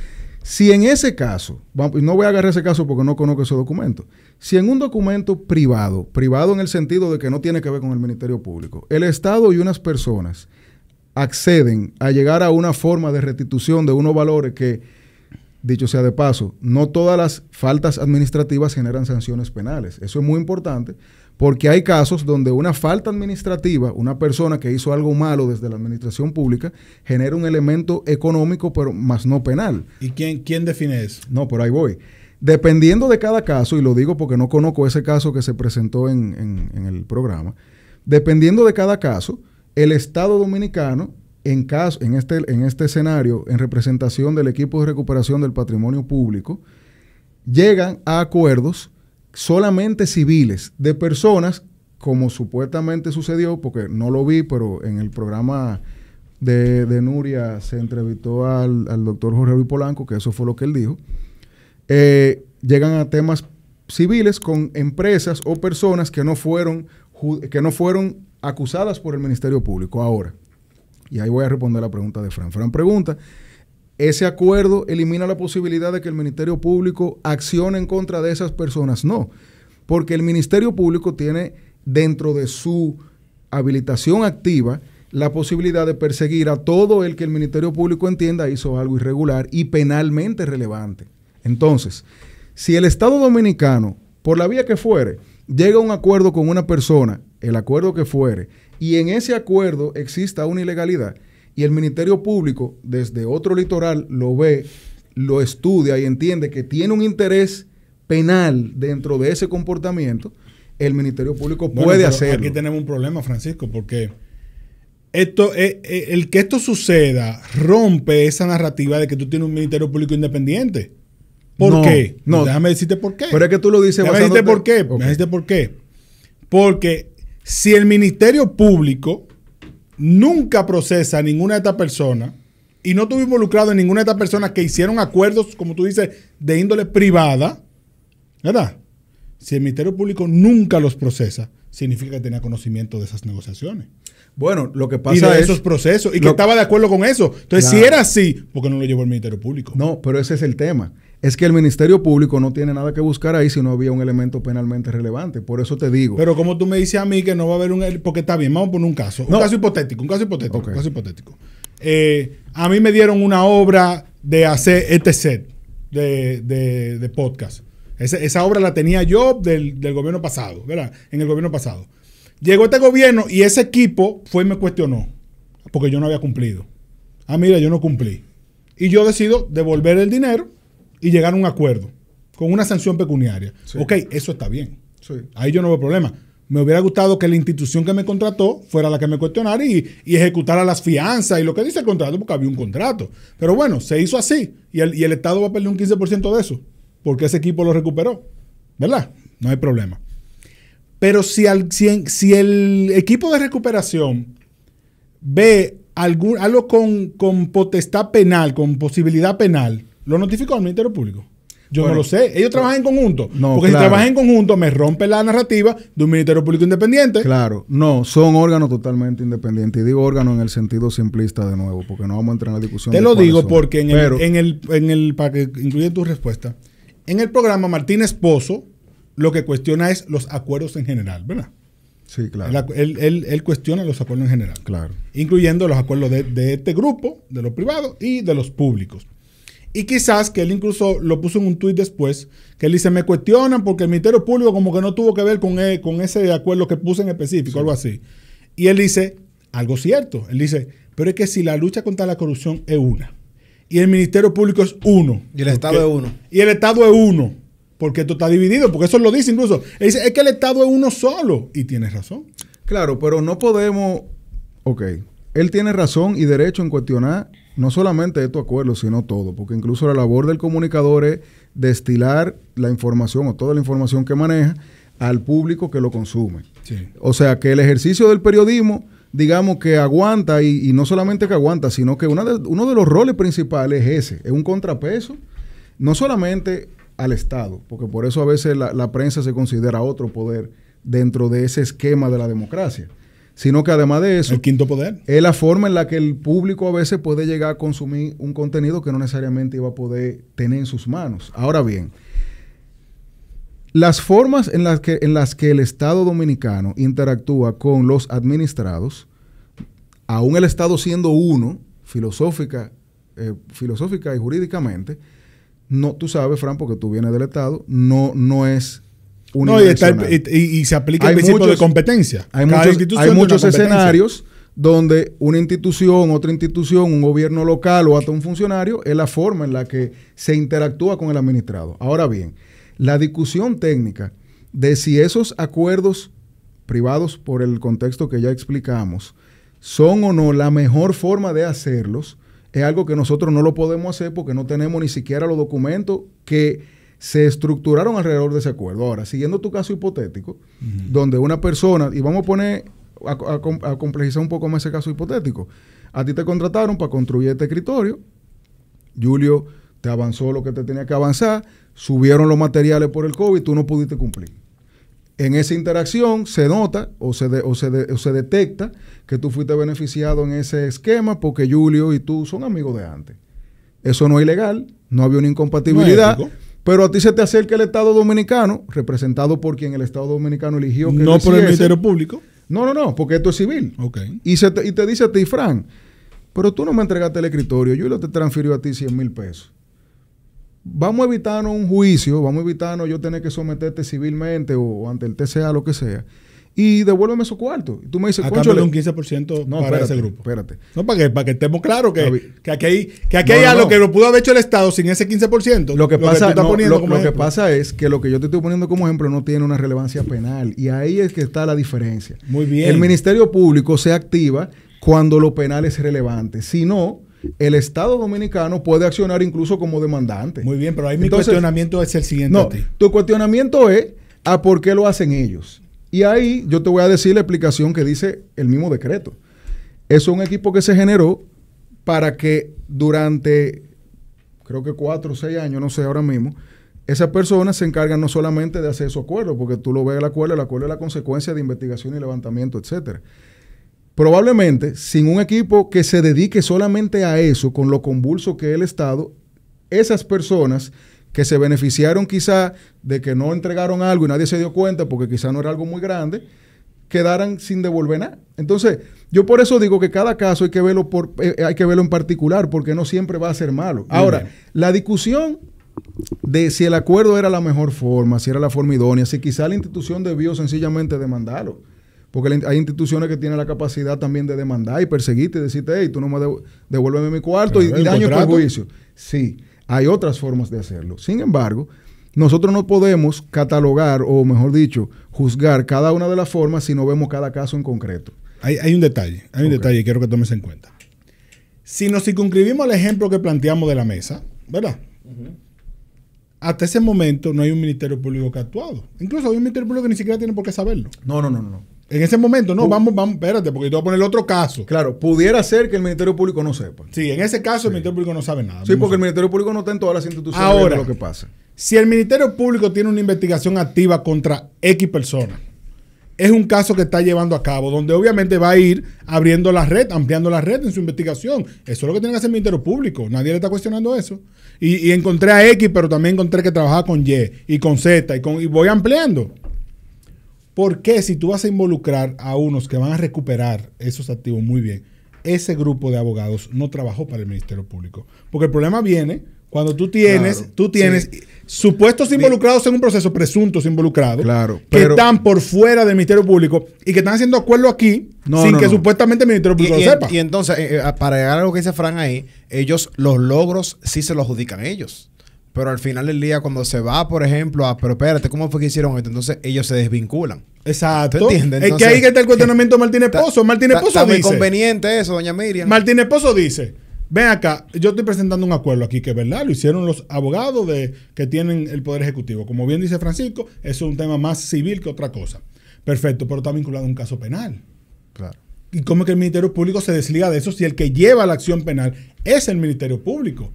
si en ese caso, no voy a agarrar ese caso porque no conozco ese documento, si en un documento privado en el sentido de que no tiene que ver con el Ministerio Público, el Estado y unas personas acceden a llegar a una forma de restitución de unos valores que dicho sea de paso, no todas las faltas administrativas generan sanciones penales. Eso es muy importante porque hay casos donde una falta administrativa, una persona que hizo algo malo desde la administración pública, genera un elemento económico, pero más no penal. ¿Y quién define eso? No, por ahí voy. Dependiendo de cada caso, y lo digo porque no conozco ese caso que se presentó en el programa, dependiendo de cada caso, el Estado Dominicano, en este escenario, en representación del equipo de recuperación del patrimonio público, llegan a acuerdos solamente civiles de personas, como supuestamente sucedió, porque no lo vi, pero en el programa de Nuria se entrevistó al doctor Jorge Luis Polanco, que eso fue lo que él dijo. Llegan a temas civiles con empresas o personas que no fueron acusadas por el Ministerio Público. Ahora, y ahí voy a responder la pregunta de Fran. Fran pregunta, ¿ese acuerdo elimina la posibilidad de que el Ministerio Público accione en contra de esas personas? No, porque el Ministerio Público tiene dentro de su habilitación activa la posibilidad de perseguir a todo el que el Ministerio Público entienda hizo algo irregular y penalmente relevante. Entonces, si el Estado Dominicano, por la vía que fuere, llega a un acuerdo con una persona, el acuerdo que fuere, y en ese acuerdo exista una ilegalidad, y el Ministerio Público desde otro litoral lo ve, lo estudia y entiende que tiene un interés penal dentro de ese comportamiento, el Ministerio Público puede hacerlo. Aquí tenemos un problema, Francisco, porque el que esto suceda rompe esa narrativa de que tú tienes un Ministerio Público independiente. ¿Por qué? No, déjame decirte por qué. Pero es que tú lo dices Déjame decirte por qué. Okay. Déjame decirte por qué. Porque si el Ministerio Público nunca procesa a ninguna de estas personas y no estuvo involucrado en ninguna de estas personas que hicieron acuerdos, como tú dices, de índole privada, ¿verdad? Si el Ministerio Público nunca los procesa, significa que tenía conocimiento de esas negociaciones. Bueno, lo que pasa y de esos procesos, y que estaba de acuerdo con eso. Entonces, claro, si era así, ¿por qué no lo llevó el Ministerio Público? No, pero ese es el tema. Es que el Ministerio Público no tiene nada que buscar ahí si no había un elemento penalmente relevante. Por eso te digo. Pero como tú me dices a mí que no va a haber porque está bien, vamos a poner un caso. Un caso hipotético. A mí me dieron una obra de hacer este set de podcast. Esa obra la tenía yo del gobierno pasado, ¿verdad? En el gobierno pasado. Llegó este gobierno y ese equipo fue y me cuestionó porque yo no había cumplido. Mira, yo no cumplí. Y yo decido devolver el dinero y llegar a un acuerdo con una sanción pecuniaria. Sí. Ok, eso está bien. Sí. Ahí yo no veo problema. Me hubiera gustado que la institución que me contrató fuera la que me cuestionara y ejecutara las fianzas y lo que dice el contrato, porque había un contrato. Pero bueno, se hizo así y el Estado va a perder un 15% de eso porque ese equipo lo recuperó. ¿Verdad? No hay problema. Pero si el equipo de recuperación ve algo con potestad penal, con posibilidad penal, ¿lo notificó al Ministerio Público? Yo no lo sé. Ellos trabajan en conjunto. No, porque claro, si trabajan en conjunto, me rompe la narrativa de un Ministerio Público independiente. Claro. No, son órganos totalmente independientes. Y digo órganos en el sentido simplista de nuevo, porque no vamos a entrar en la discusión. Te lo digo porque para que incluya tu respuesta, en el programa Martínez Pozo lo que cuestiona es los acuerdos en general, ¿verdad? Sí, claro. Él cuestiona los acuerdos en general. Claro. Incluyendo los acuerdos de este grupo, de los privados y de los públicos. Y quizás que él incluso lo puso en un tuit después, que él dice, me cuestionan porque el Ministerio Público como que no tuvo que ver con ese acuerdo que puse en específico, sí, algo así. Y él dice, algo cierto. Él dice, pero es que si la lucha contra la corrupción es una, y el Ministerio Público es uno. Y el Estado es uno. Y el Estado es uno. Porque esto está dividido, porque eso lo dice incluso. Él dice, es que el Estado es uno solo. Y tiene razón. Claro, pero no podemos... Ok. Él tiene razón y derecho en cuestionar no solamente estos acuerdos, sino todo. Porque incluso la labor del comunicador es destilar la información o toda la información que maneja al público que lo consume. Sí. O sea, que el ejercicio del periodismo, digamos que aguanta, y no solamente que aguanta, sino que uno de los roles principales es ese. Es un contrapeso, no solamente al Estado, porque por eso a veces la prensa se considera otro poder dentro de ese esquema de la democracia, sino que además de eso, el quinto poder es la forma en la que el público a veces puede llegar a consumir un contenido que no necesariamente iba a poder tener en sus manos. Ahora bien, las formas en las que el Estado Dominicano interactúa con los administrados, aún el Estado siendo uno, filosófica y jurídicamente, no, tú sabes, Fran, porque tú vienes del Estado, no es No, y se aplica el principio de competencia. Hay muchos escenarios donde una institución, otra institución, un gobierno local o hasta un funcionario es la forma en la que se interactúa con el administrado. Ahora bien, la discusión técnica de si esos acuerdos privados, por el contexto que ya explicamos, son o no la mejor forma de hacerlos, es algo que nosotros no lo podemos hacer porque no tenemos ni siquiera los documentos que se estructuraron alrededor de ese acuerdo. Ahora, siguiendo tu caso hipotético, donde una persona, y vamos a poner a complejizar un poco más ese caso hipotético. A ti te contrataron para construir este escritorio. Julio te avanzó lo que te tenía que avanzar. Subieron los materiales por el COVID. Tú no pudiste cumplir. En esa interacción se nota o se detecta que tú fuiste beneficiado en ese esquema porque Julio y tú son amigos de antes. Eso no es ilegal. No había una incompatibilidad. No, pero a ti se te acerca el Estado Dominicano, representado por quien el Estado Dominicano eligió. Que no por el Ministerio Público. No, porque esto es civil. Okay. Y te dice a ti, Fran, pero tú no me entregaste el escritorio, yo te transfirió a ti 100,000 pesos. Vamos a evitarnos un juicio, vamos a evitarnos yo tener que someterte civilmente o ante el TCA, lo que sea, y devuélveme esos cuartos. Y tú me dices, a cambio de un 15% para ese grupo. Espérate. No, para que estemos claros que aquí hay algo que lo pudo haber hecho el Estado sin ese 15%. Lo que pasa es que lo que yo te estoy poniendo como ejemplo no tiene una relevancia penal. Y ahí es que está la diferencia. Muy bien. El Ministerio Público se activa cuando lo penal es relevante. Si no, el Estado Dominicano puede accionar incluso como demandante. Muy bien, pero ahí mi cuestionamiento es el siguiente a ti. Tu cuestionamiento es a por qué lo hacen ellos. Y ahí yo te voy a decir la explicación que dice el mismo decreto. Es un equipo que se generó para que durante, creo que 4 o 6 años, no sé ahora mismo, esas personas se encargan no solamente de hacer esos acuerdos, porque tú lo ves el acuerdo es la consecuencia de investigación y levantamiento, etcétera. Probablemente, sin un equipo que se dedique solamente a eso, con lo convulso que es el Estado, esas personas que se beneficiaron quizá de que no entregaron algo y nadie se dio cuenta porque quizá no era algo muy grande, quedaran sin devolver nada. Entonces, yo por eso digo que cada caso hay que verlo en particular, porque no siempre va a ser malo. Ahora, la discusión de si el acuerdo era la mejor forma, si era la forma idónea, si quizá la institución debió sencillamente demandarlo, porque hay instituciones que tienen la capacidad también de demandar y perseguirte y decirte, hey, tú no me devuélveme mi cuarto y daño tu juicio. Sí. Hay otras formas de hacerlo. Sin embargo, nosotros no podemos catalogar, o mejor dicho, juzgar cada una de las formas si no vemos cada caso en concreto. Hay un detalle que quiero que tomes en cuenta. Si nos circunscribimos al ejemplo que planteamos de la mesa, ¿verdad? Hasta ese momento no hay un Ministerio Público que ha actuado. Incluso hay un Ministerio Público que ni siquiera tiene por qué saberlo. No. En ese momento, no, vamos, espérate, porque yo te voy a poner el otro caso. Claro, pudiera ser que el Ministerio Público no sepa. Sí, en ese caso el Ministerio Público no sabe nada. Sí, porque el Ministerio Público no está en todas las instituciones. Ahora, lo que pasa. Si el Ministerio Público tiene una investigación activa contra X persona, es un caso que está llevando a cabo, donde obviamente va a ir abriendo la red, ampliando la red en su investigación. Eso es lo que tiene que hacer el Ministerio Público. Nadie le está cuestionando eso. Y encontré a X, pero también encontré que trabajaba con Y y con Z y voy ampliando. ¿Por qué si tú vas a involucrar a unos que van a recuperar esos activos muy bien, ese grupo de abogados no trabajó para el Ministerio Público? Porque el problema viene cuando tú tienes supuestos involucrados en un proceso, presuntos involucrados, que están por fuera del Ministerio Público y que están haciendo acuerdo aquí sin que supuestamente el Ministerio Público lo sepa. Y entonces, para llegar a lo que dice Fran ahí, ellos los logros sí se los adjudican ellos. Pero al final del día, cuando se va, por ejemplo, pero espérate, ¿cómo fue que hicieron esto? Entonces ellos se desvinculan. Exacto. ¿Te entiendes? Es que ahí que está el cuestionamiento de Martínez Pozo. Martínez Pozo dice... Está muy conveniente eso, doña Miriam. Martínez Pozo dice, ven acá, yo estoy presentando un acuerdo aquí que es verdad, lo hicieron los abogados que tienen el Poder Ejecutivo. Como bien dice Francisco, eso es un tema más civil que otra cosa. Perfecto, pero está vinculado a un caso penal. Claro. ¿Y cómo es que el Ministerio Público se desliga de eso si el que lleva la acción penal es el Ministerio Público?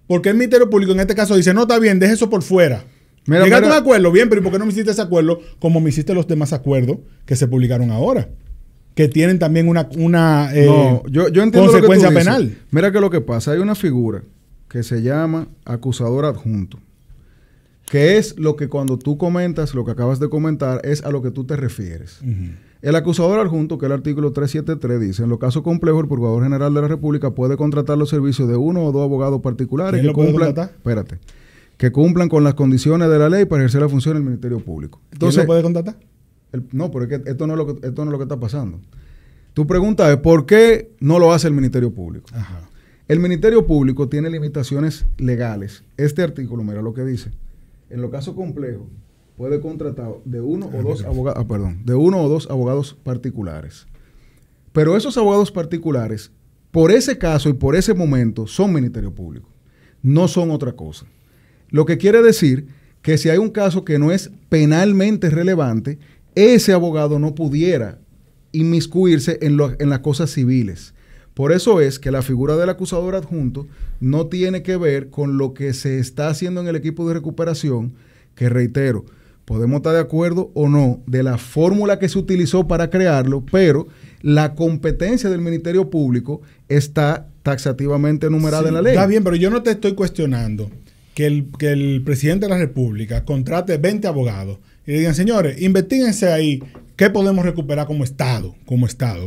Porque el Ministerio Público en este caso dice, no, está bien, deje eso por fuera. Llegaste a un acuerdo, bien, pero ¿y por qué no me hiciste ese acuerdo como me hiciste los demás acuerdos que se publicaron ahora? Que tienen también una yo entiendo consecuencia lo que tú penal. Dices. Mira que lo que pasa, hay una figura que se llama acusador adjunto, que es lo que cuando tú comentas, lo que acabas de comentar, es a lo que tú te refieres. El acusador adjunto, que el artículo 373 dice, en los casos complejos, el Procurador General de la República puede contratar los servicios de uno o dos abogados particulares que cumplan... Espérate. que cumplan con las condiciones de la ley para ejercer la función del Ministerio Público. Entonces, ¿se puede contratar? No, pero es que esto no es lo que está pasando. Tu pregunta es, ¿por qué no lo hace el Ministerio Público? Ajá. El Ministerio Público tiene limitaciones legales. Este artículo, mira lo que dice. En los casos complejos, puede contratar de uno o dos abogados particulares. Pero esos abogados particulares, por ese caso y por ese momento, son Ministerio Público. No son otra cosa. Lo que quiere decir que si hay un caso que no es penalmente relevante, ese abogado no pudiera inmiscuirse en las cosas civiles. Por eso es que la figura del acusador adjunto no tiene que ver con lo que se está haciendo en el equipo de recuperación, que reitero, podemos estar de acuerdo o no de la fórmula que se utilizó para crearlo, pero la competencia del Ministerio Público está taxativamente enumerada en la ley. Está bien, pero yo no te estoy cuestionando que el presidente de la República contrate 20 abogados y le digan, señores, investíguense ahí qué podemos recuperar como Estado,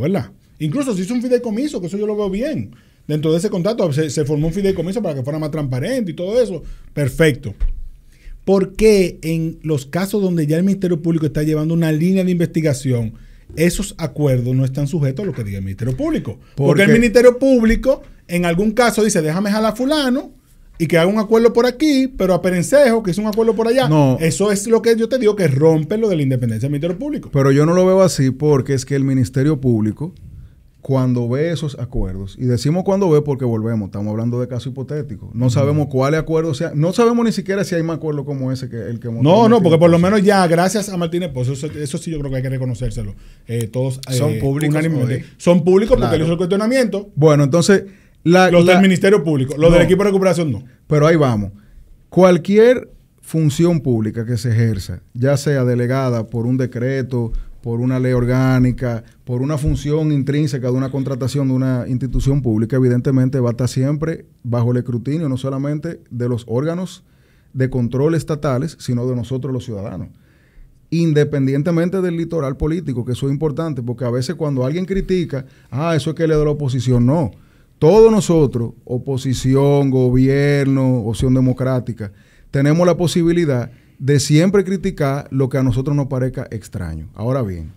¿verdad? Incluso se hizo un fideicomiso, que eso yo lo veo bien. Dentro de ese contrato se formó un fideicomiso para que fuera más transparente y todo eso. Perfecto. ¿Por qué en los casos donde ya el Ministerio Público está llevando una línea de investigación, esos acuerdos no están sujetos a lo que diga el Ministerio Público? Porque el Ministerio Público en algún caso dice, déjame jalar a fulano y que haga un acuerdo por aquí, pero a Perencejo, que hizo un acuerdo por allá. No. Eso es lo que yo te digo, que rompe lo de la independencia del Ministerio Público. Pero yo no lo veo así, porque es que el Ministerio Público, cuando ve esos acuerdos, y decimos cuando ve porque volvemos, estamos hablando de casos hipotéticos, no sabemos cuáles acuerdos sea, no sabemos ni siquiera si hay más acuerdos como ese que el que No, porque por lo menos ya, gracias a Martínez Pozo, eso sí yo creo que hay que reconocérselo. Todos son públicos. Son públicos porque él hizo el cuestionamiento. Bueno, entonces los del Ministerio Público, los del equipo de recuperación no. Pero ahí vamos. Cualquier función pública que se ejerza, ya sea delegada por un decreto, por una ley orgánica, por una función intrínseca de una contratación de una institución pública, evidentemente va a estar siempre bajo el escrutinio no solamente de los órganos de control estatales, sino de nosotros los ciudadanos. Independientemente del litoral político, que eso es importante, porque a veces cuando alguien critica, eso es que le da la oposición, no. Todos nosotros, oposición, gobierno, opción democrática, tenemos la posibilidad de siempre criticar lo que a nosotros nos parezca extraño. Ahora bien,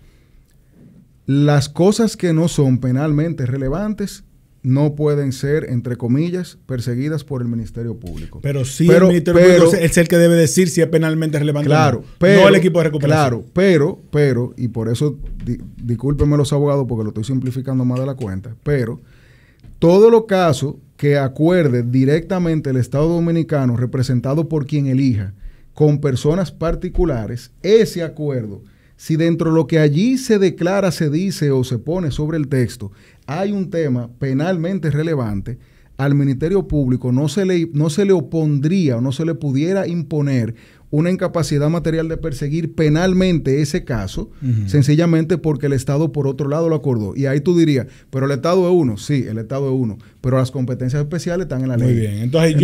las cosas que no son penalmente relevantes no pueden ser, entre comillas, perseguidas por el Ministerio Público. Pero sí el Ministerio Público es el que debe decir si es penalmente relevante claro, o no. Pero, no el equipo de recuperación. Claro, pero, y por eso, discúlpenme los abogados porque lo estoy simplificando más de la cuenta, pero todos los casos que acuerde directamente el Estado Dominicano, representado por quien elija, con personas particulares, ese acuerdo, si dentro de lo que allí se declara, se dice o se pone sobre el texto, hay un tema penalmente relevante, al Ministerio Público no se le opondría o no se le pudiera imponer una incapacidad material de perseguir penalmente ese caso, sencillamente porque el Estado por otro lado lo acordó. Y ahí tú dirías, pero el Estado es uno. Sí, el Estado es uno, pero las competencias especiales están en la ley. Muy bien. Entonces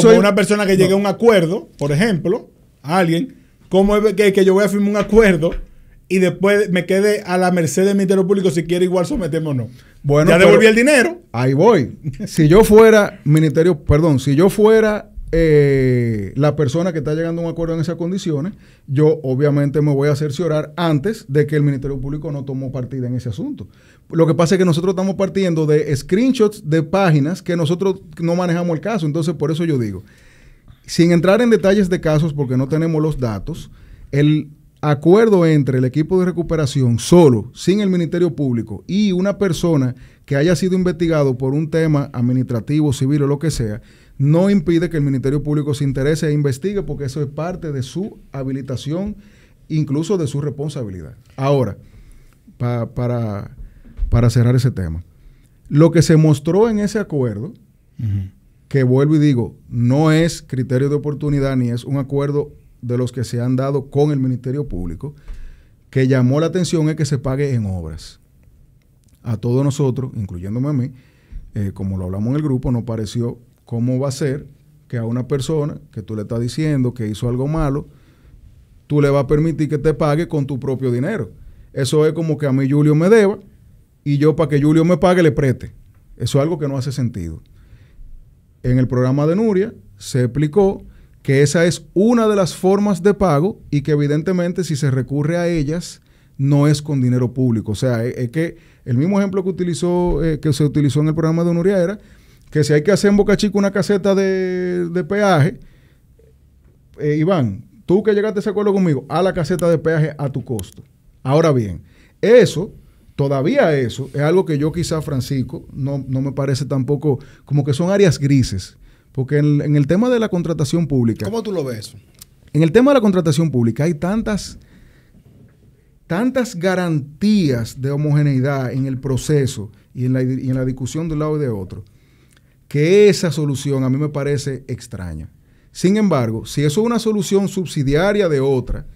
como una persona que llegue a un acuerdo, por ejemplo, alguien, ¿cómo es que yo voy a firmar un acuerdo y después me quede a la merced del Ministerio Público si quiere igual someterme o no? Bueno, ya devolví el dinero. Ahí voy. Si yo fuera la persona que está llegando a un acuerdo en esas condiciones, yo obviamente me voy a cerciorar antes de que el Ministerio Público no tomó partida en ese asunto. Lo que pasa es que nosotros estamos partiendo de screenshots de páginas que nosotros no manejamos el caso. Entonces, por eso yo digo, sin entrar en detalles de casos porque no tenemos los datos, el acuerdo entre el equipo de recuperación solo, sin el Ministerio Público y una persona que haya sido investigado por un tema administrativo, civil o lo que sea, no impide que el Ministerio Público se interese e investigue, porque eso es parte de su habilitación, incluso de su responsabilidad. Ahora, para cerrar ese tema, lo que se mostró en ese acuerdo, que vuelvo y digo, no es criterio de oportunidad ni es un acuerdo de los que se han dado con el Ministerio Público, que llamó la atención es que se pague en obras. A todos nosotros, incluyéndome a mí, como lo hablamos en el grupo, nos pareció cómo va a ser que a una persona que tú le estás diciendo que hizo algo malo, tú le vas a permitir que te pague con tu propio dinero. Eso es como que a mí Julio me deba y yo para que Julio me pague le preste. Eso es algo que no hace sentido. En el programa de Nuria se explicó que esa es una de las formas de pago y que evidentemente si se recurre a ellas no es con dinero público. O sea, es que el mismo ejemplo que se utilizó en el programa de Nuria era que si hay que hacer en Boca Chica una caseta de peaje, Iván, tú que llegaste a ese acuerdo conmigo, a la caseta de peaje a tu costo. Ahora bien, todavía eso es algo que yo quizá, Francisco, no me parece tampoco, como que son áreas grises. Porque en el tema de la contratación pública... ¿Cómo tú lo ves? En el tema de la contratación pública hay tantas garantías de homogeneidad en el proceso y en la discusión de un lado y de otro, que esa solución a mí me parece extraña. Sin embargo, si eso es una solución subsidiaria de otra,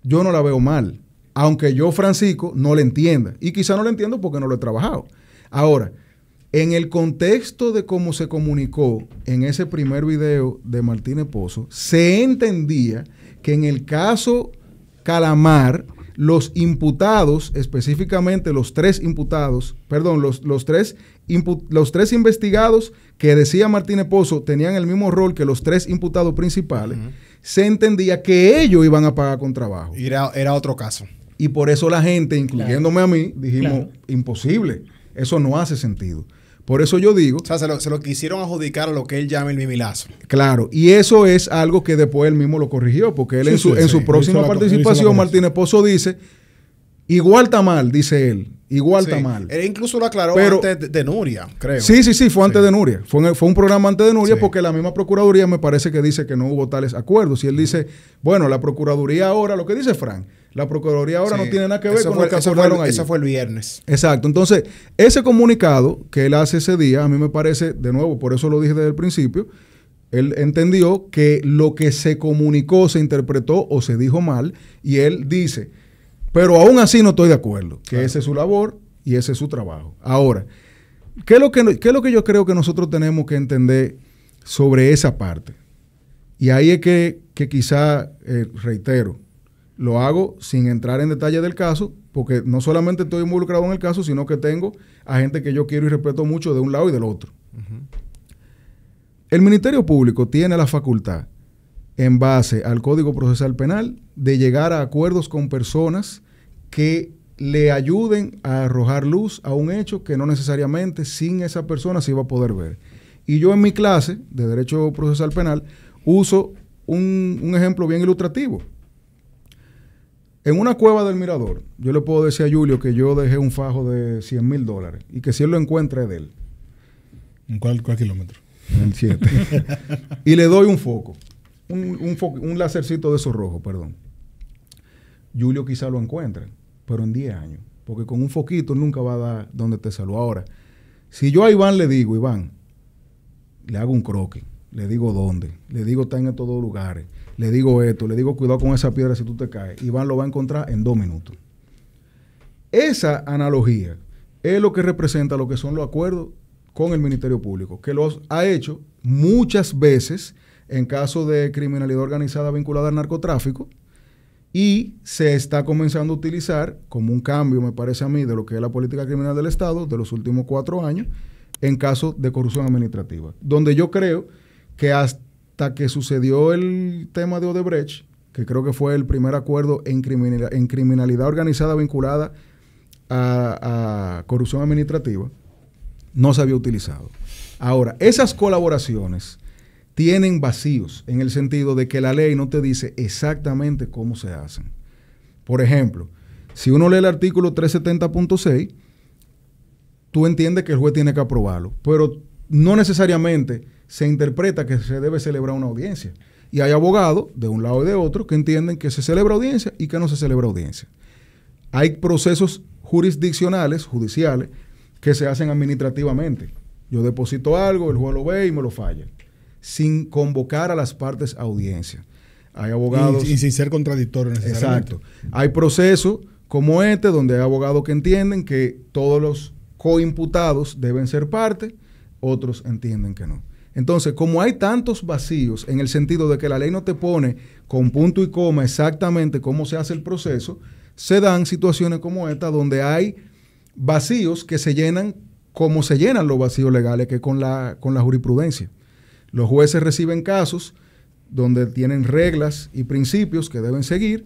yo no la veo mal. Aunque yo, Francisco, no la entienda. Y quizá no la entiendo porque no lo he trabajado. Ahora, en el contexto de cómo se comunicó en ese primer video de Martínez Pozo, se entendía que en el caso Calamar, los imputados, específicamente los tres investigados que decía Martínez Pozo tenían el mismo rol que los tres imputados principales, se entendía que ellos iban a pagar con trabajo. Y era otro caso. Y por eso la gente, incluyéndome a mí, dijimos, imposible, eso no hace sentido. Por eso yo digo... O sea, se lo quisieron adjudicar a lo que él llama el mimilazo. Claro, y eso es algo que después él mismo lo corrigió, porque él en su próxima participación, Martínez Pozo dice, igual está mal, dice él, igual está mal. Él incluso lo aclaró antes de Nuria, creo. Sí, fue antes de Nuria. Fue un programa antes de Nuria porque la misma Procuraduría me parece que dice que no hubo tales acuerdos. Y él dice, bueno, la Procuraduría ahora, lo que dice Frank, la Procuraduría ahora no tiene nada que ver con lo que acordaron ahí. Eso fue el viernes. Exacto. Entonces, ese comunicado que él hace ese día, a mí me parece, de nuevo, por eso lo dije desde el principio, él entendió que lo que se comunicó, se interpretó o se dijo mal, y él dice, pero aún así no estoy de acuerdo, que esa es su labor y ese es su trabajo. Ahora, ¿qué es lo que yo creo que nosotros tenemos que entender sobre esa parte? Y ahí es que quizá, reitero, lo hago sin entrar en detalle del caso, porque no solamente estoy involucrado en el caso, sino que tengo a gente que yo quiero y respeto mucho de un lado y del otro. El Ministerio Público tiene la facultad, en base al Código Procesal Penal, de llegar a acuerdos con personas que le ayuden a arrojar luz a un hecho que no necesariamente sin esa persona se iba a poder ver. Y yo en mi clase de Derecho Procesal Penal uso un ejemplo bien ilustrativo. En una cueva del Mirador, yo le puedo decir a Julio que yo dejé un fajo de $100,000 y que si él lo encuentra es de él. ¿En cuál kilómetro? En el 7. Y le doy un foco. Un lacercito de esos rojos, perdón. Julio quizá lo encuentre, pero en 10 años. Porque con un foquito nunca va a dar donde te salvo. Ahora, si yo a Iván le digo, Iván, le hago un croquis, le digo dónde, le digo está en estos dos lugares, le digo esto, le digo cuidado con esa piedra si tú te caes, Iván lo va a encontrar en 2 minutos. Esa analogía es lo que representa lo que son los acuerdos con el Ministerio Público, que los ha hecho muchas veces en caso de criminalidad organizada vinculada al narcotráfico y se está comenzando a utilizar como un cambio, me parece a mí, de lo que es la política criminal del Estado de los últimos 4 años en caso de corrupción administrativa, donde yo creo que hasta que sucedió el tema de Odebrecht, que creo que fue el primer acuerdo en criminalidad organizada vinculada a corrupción administrativa, no se había utilizado. Ahora, esas colaboraciones tienen vacíos en el sentido de que la ley no te dice exactamente cómo se hacen. Por ejemplo, si uno lee el artículo 370.6, tú entiendes que el juez tiene que aprobarlo, pero no necesariamente se interpreta que se debe celebrar una audiencia. Y hay abogados de un lado y de otro que entienden que se celebra audiencia y que no se celebra audiencia. Hay procesos jurisdiccionales, judiciales, que se hacen administrativamente. Yo deposito algo, el juez lo ve y me lo falla, sin convocar a las partes a audiencia. Hay abogados... Y sin ser contradictorio necesariamente. Exacto. Hay procesos como este, donde hay abogados que entienden que todos los coimputados deben ser parte, otros entienden que no. Entonces, como hay tantos vacíos en el sentido de que la ley no te pone con punto y coma exactamente cómo se hace el proceso, se dan situaciones como esta donde hay vacíos que se llenan como se llenan los vacíos legales, que con la jurisprudencia. Los jueces reciben casos donde tienen reglas y principios que deben seguir,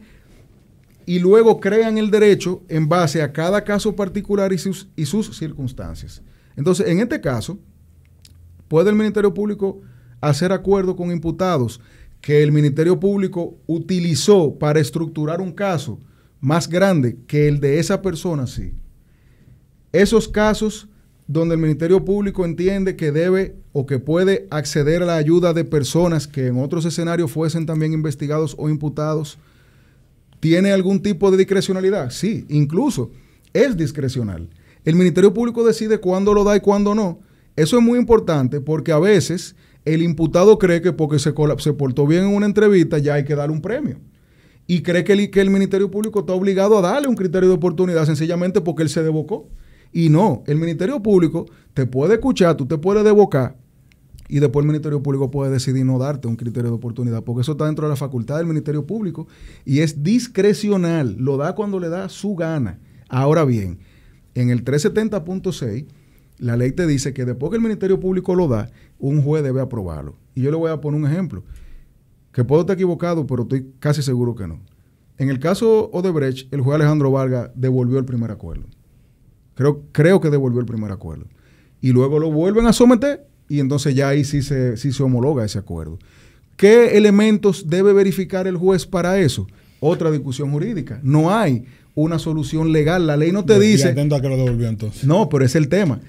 y luego crean el derecho en base a cada caso particular y sus circunstancias. Entonces, en este caso, puede el Ministerio Público hacer acuerdo con imputados que el Ministerio Público utilizó para estructurar un caso más grande que el de esa persona, sí. Esos casos donde el Ministerio Público entiende que debe o que puede acceder a la ayuda de personas que en otros escenarios fuesen también investigados o imputados, ¿tiene algún tipo de discrecionalidad? Sí, incluso es discrecional. El Ministerio Público decide cuándo lo da y cuándo no. Eso es muy importante porque a veces el imputado cree que porque se portó bien en una entrevista ya hay que darle un premio. Y cree que el Ministerio Público está obligado a darle un criterio de oportunidad sencillamente porque él se devocó. Y no, el Ministerio Público te puede escuchar, tú te puedes devocar y después el Ministerio Público puede decidir no darte un criterio de oportunidad porque eso está dentro de la facultad del Ministerio Público y es discrecional, lo da cuando le da su gana. Ahora bien, en el 370.6 la ley te dice que después que el Ministerio Público lo da, un juez debe aprobarlo. Y yo le voy a poner un ejemplo, que puedo estar equivocado, pero estoy casi seguro que no. En el caso Odebrecht, el juez Alejandro Vargas devolvió el primer acuerdo. Creo que devolvió el primer acuerdo. Y luego lo vuelven a someter y entonces ya ahí sí se homologa ese acuerdo. ¿Qué elementos debe verificar el juez para eso? Otra discusión jurídica. No hay una solución legal. La ley no te dice... Atento a que lo devolvió entonces. No, pero es el tema.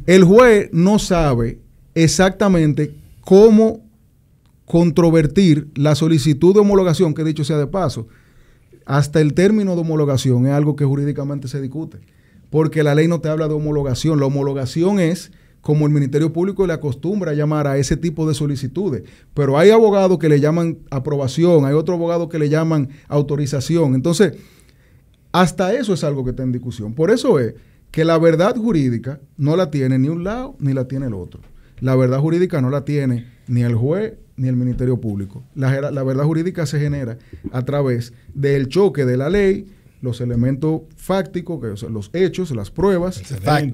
El juez no sabe exactamente cómo controvertir la solicitud de homologación, que dicho sea de paso, hasta el término de homologación es algo que jurídicamente se discute. Porque la ley no te habla de homologación. La homologación es como el Ministerio Público le acostumbra a llamar a ese tipo de solicitudes. Pero hay abogados que le llaman aprobación, hay otros abogados que le llaman autorización. Entonces, hasta eso es algo que está en discusión. Por eso es que la verdad jurídica no la tiene ni un lado ni la tiene el otro. La verdad jurídica no la tiene ni el juez ni el Ministerio Público. La verdad jurídica se genera a través del choque de la ley, los elementos fácticos, que son los hechos, las pruebas,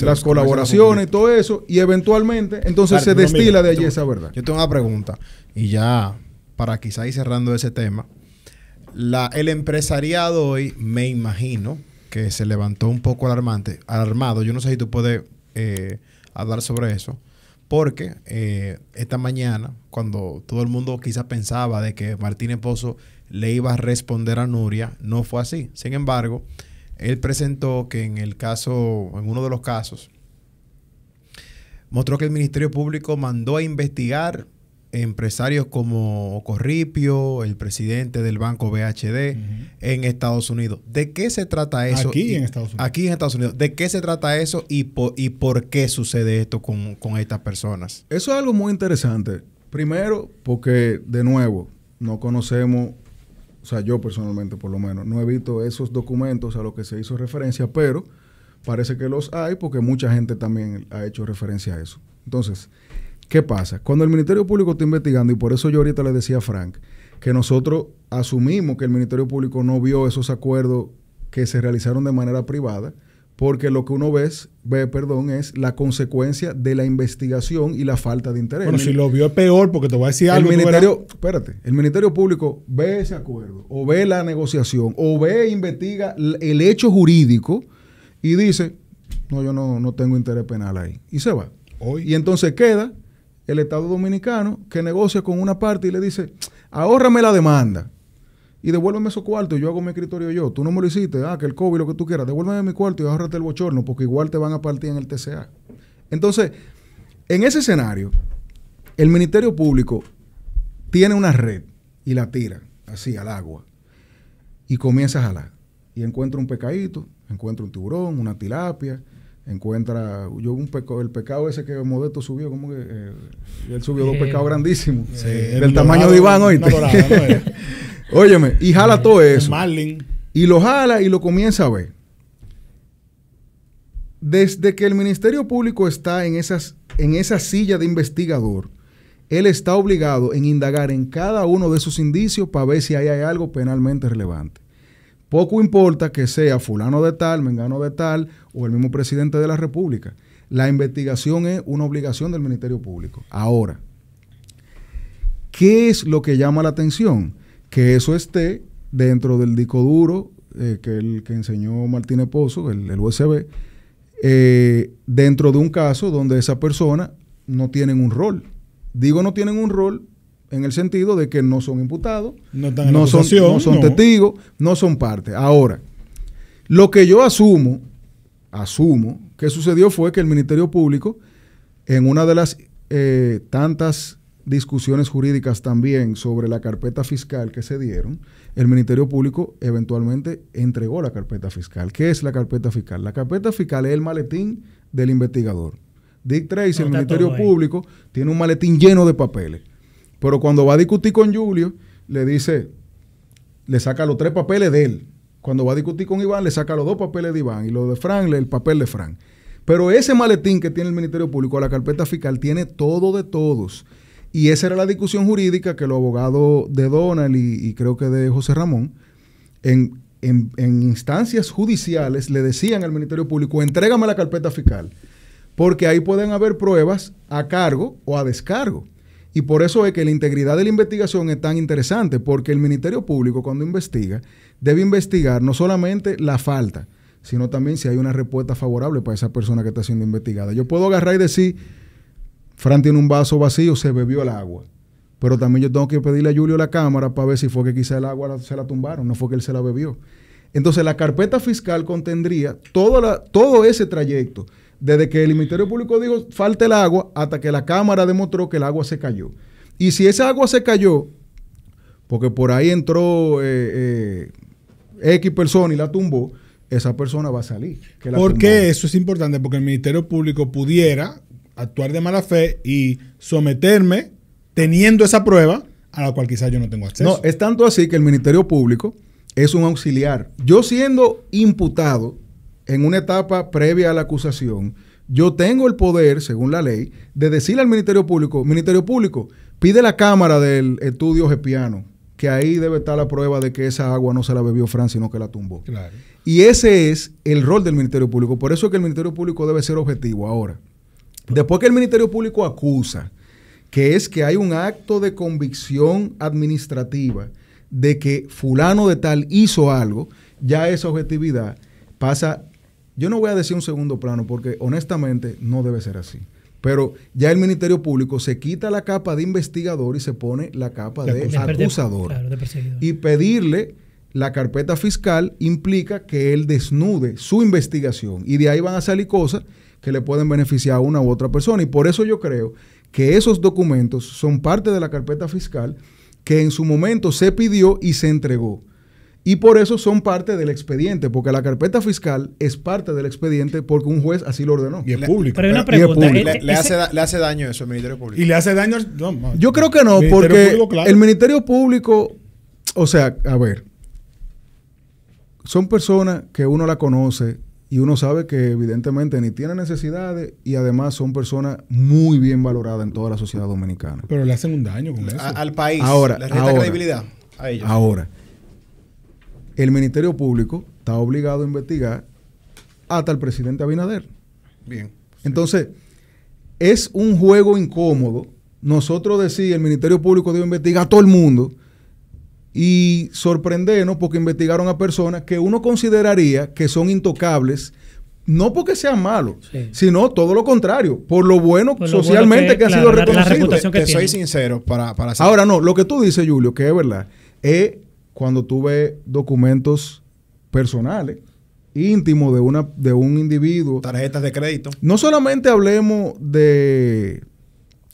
las colaboraciones y todo eso, y eventualmente entonces se destila de allí esa verdad. Yo tengo una pregunta, y ya para quizá ir cerrando ese tema. El empresariado hoy, me imagino, que se levantó un poco alarmado. Yo no sé si tú puedes hablar sobre eso, porque esta mañana, cuando todo el mundo quizás pensaba de que Martínez Pozo le iba a responder a Nuria, no fue así. Sin embargo, él presentó que en uno de los casos, mostró que el Ministerio Público mandó a investigar empresarios como Corripio, el presidente del banco BHD, en Estados Unidos. ¿De qué se trata eso? Aquí en Estados Unidos. Aquí en Estados Unidos. ¿De qué se trata eso y por qué sucede esto con estas personas? Eso es algo muy interesante. Primero, porque, de nuevo, no conocemos, o sea, yo personalmente por lo menos, no he visto esos documentos a los que se hizo referencia, pero parece que los hay porque mucha gente también ha hecho referencia a eso. Entonces, ¿qué pasa? Cuando el Ministerio Público está investigando, y por eso yo ahorita le decía a Frank, que nosotros asumimos que el Ministerio Público no vio esos acuerdos que se realizaron de manera privada, porque lo que uno ve, es la consecuencia de la investigación y la falta de interés. Bueno, si lo vio es peor, porque te voy a decir algo. El Ministerio Público ve ese acuerdo, o ve la negociación, o ve e investiga el hecho jurídico y dice, no, yo no tengo interés penal ahí. Y se va. Y entonces queda el Estado Dominicano que negocia con una parte y le dice, ahórrame la demanda y devuélveme esos cuartos y yo hago mi escritorio yo. Tú no me lo hiciste, que el COVID, lo que tú quieras, devuélveme mi cuarto y ahórrate el bochorno porque igual te van a partir en el TCA. Entonces, en ese escenario, el Ministerio Público tiene una red y la tira así al agua y comienza a jalar y encuentra un pescadito, encuentra un tiburón, una tilapia, encuentra el pescado ese que Modesto subió, como que él subió 2 pescados grandísimos, del tamaño de Iván hoy. Óyeme, y jala todo eso. Y lo jala y lo comienza a ver. Desde que el Ministerio Público está en esa silla de investigador, él está obligado en indagar en cada uno de esos indicios para ver si hay algo penalmente relevante. Poco importa que sea fulano de tal, mengano de tal, o el mismo presidente de la República. La investigación es una obligación del Ministerio Público. Ahora, ¿Qué es lo que llama la atención? Que eso esté dentro del disco duro que enseñó Martínez Pozo, el USB, dentro de un caso donde esa persona no tienen un rol. Digo no tienen un rol en el sentido de que no son imputados, no son testigos, no son parte. Ahora, lo que yo asumo que sucedió fue que el Ministerio Público, en una de las tantas discusiones jurídicas también sobre la carpeta fiscal que se dieron, el Ministerio Público eventualmente entregó la carpeta fiscal. ¿Qué es la carpeta fiscal? La carpeta fiscal es el maletín del investigador. Dick Tracy, el Ministerio Público, tiene un maletín lleno de papeles. Pero cuando va a discutir con Julio, le saca los 3 papeles de él. Cuando va a discutir con Iván, le saca los 2 papeles de Iván y lo de Frank, el papel de Frank. Pero ese maletín que tiene el Ministerio Público, la carpeta fiscal, tiene todo de todos. Y esa era la discusión jurídica que los abogados de Donald y creo que de José Ramón, en instancias judiciales, le decían al Ministerio Público, entrégame la carpeta fiscal, porque ahí pueden haber pruebas a cargo o a descargo. Y por eso es que la integridad de la investigación es tan interesante, porque el Ministerio Público, cuando investiga, debe investigar no solamente la falta, sino también si hay una respuesta favorable para esa persona que está siendo investigada. Yo puedo agarrar y decir, Fran tiene un vaso vacío, se bebió el agua. Pero también yo tengo que pedirle a Julio la cámara para ver si fue que quizá el agua se la tumbaron, no fue que él se la bebió. Entonces la carpeta fiscal contendría todo ese trayecto, desde que el Ministerio Público dijo falta el agua hasta que la cámara demostró que el agua se cayó. Y si esa agua se cayó, porque por ahí entró X persona y la tumbó, esa persona va a salir. ¿Por qué eso es importante? Porque el Ministerio Público pudiera actuar de mala fe y someterme teniendo esa prueba a la cual quizás yo no tengo acceso. No, es tanto así que el Ministerio Público es un auxiliar. Yo siendo imputado en una etapa previa a la acusación, yo tengo el poder, según la ley, de decirle al Ministerio Público, pide la cámara del estudio Gepiano, que ahí debe estar la prueba de que esa agua no se la bebió Fran, sino que la tumbó. Claro. Y ese es el rol del Ministerio Público. Por eso es que el Ministerio Público debe ser objetivo. Ahora, después que el Ministerio Público acusa, que es que hay un acto de convicción administrativa de que fulano de tal hizo algo, ya esa objetividad pasa, yo no voy a decir un segundo plano, porque honestamente no debe ser así. Pero ya el Ministerio Público se quita la capa de investigador y se pone la capa de acusador. Claro, de perseguidor. Y pedirle la carpeta fiscal implica que él desnude su investigación. Y de ahí van a salir cosas que le pueden beneficiar a una u otra persona. Y por eso yo creo que esos documentos son parte de la carpeta fiscal que en su momento se pidió y se entregó. Y por eso son parte del expediente, porque la carpeta fiscal es parte del expediente porque un juez así lo ordenó. Y es público. Pero hay una pregunta. Le hace daño eso al Ministerio Público. Y le hace daño yo creo que no, porque Público, claro, el Ministerio Público, o sea, a ver, son personas que uno la conoce y uno sabe que evidentemente ni tienen necesidades y además son personas muy bien valoradas en toda la sociedad dominicana. Pero le hacen un daño con eso. Al país. Le resta credibilidad a ellos. Ahora, el Ministerio Público está obligado a investigar hasta el presidente Abinader. Bien. Entonces, es un juego incómodo nosotros decir el Ministerio Público debe investigar a todo el mundo y sorprendernos porque investigaron a personas que uno consideraría que son intocables, no porque sean malos, sino todo lo contrario, por lo bueno por socialmente bueno que ha sido reconocido. Te soy sincero para hacer. Ahora no, lo que tú dices, Julio, que es verdad, es cuando tú ves documentos personales, íntimos de un individuo. Tarjetas de crédito. No solamente hablemos de...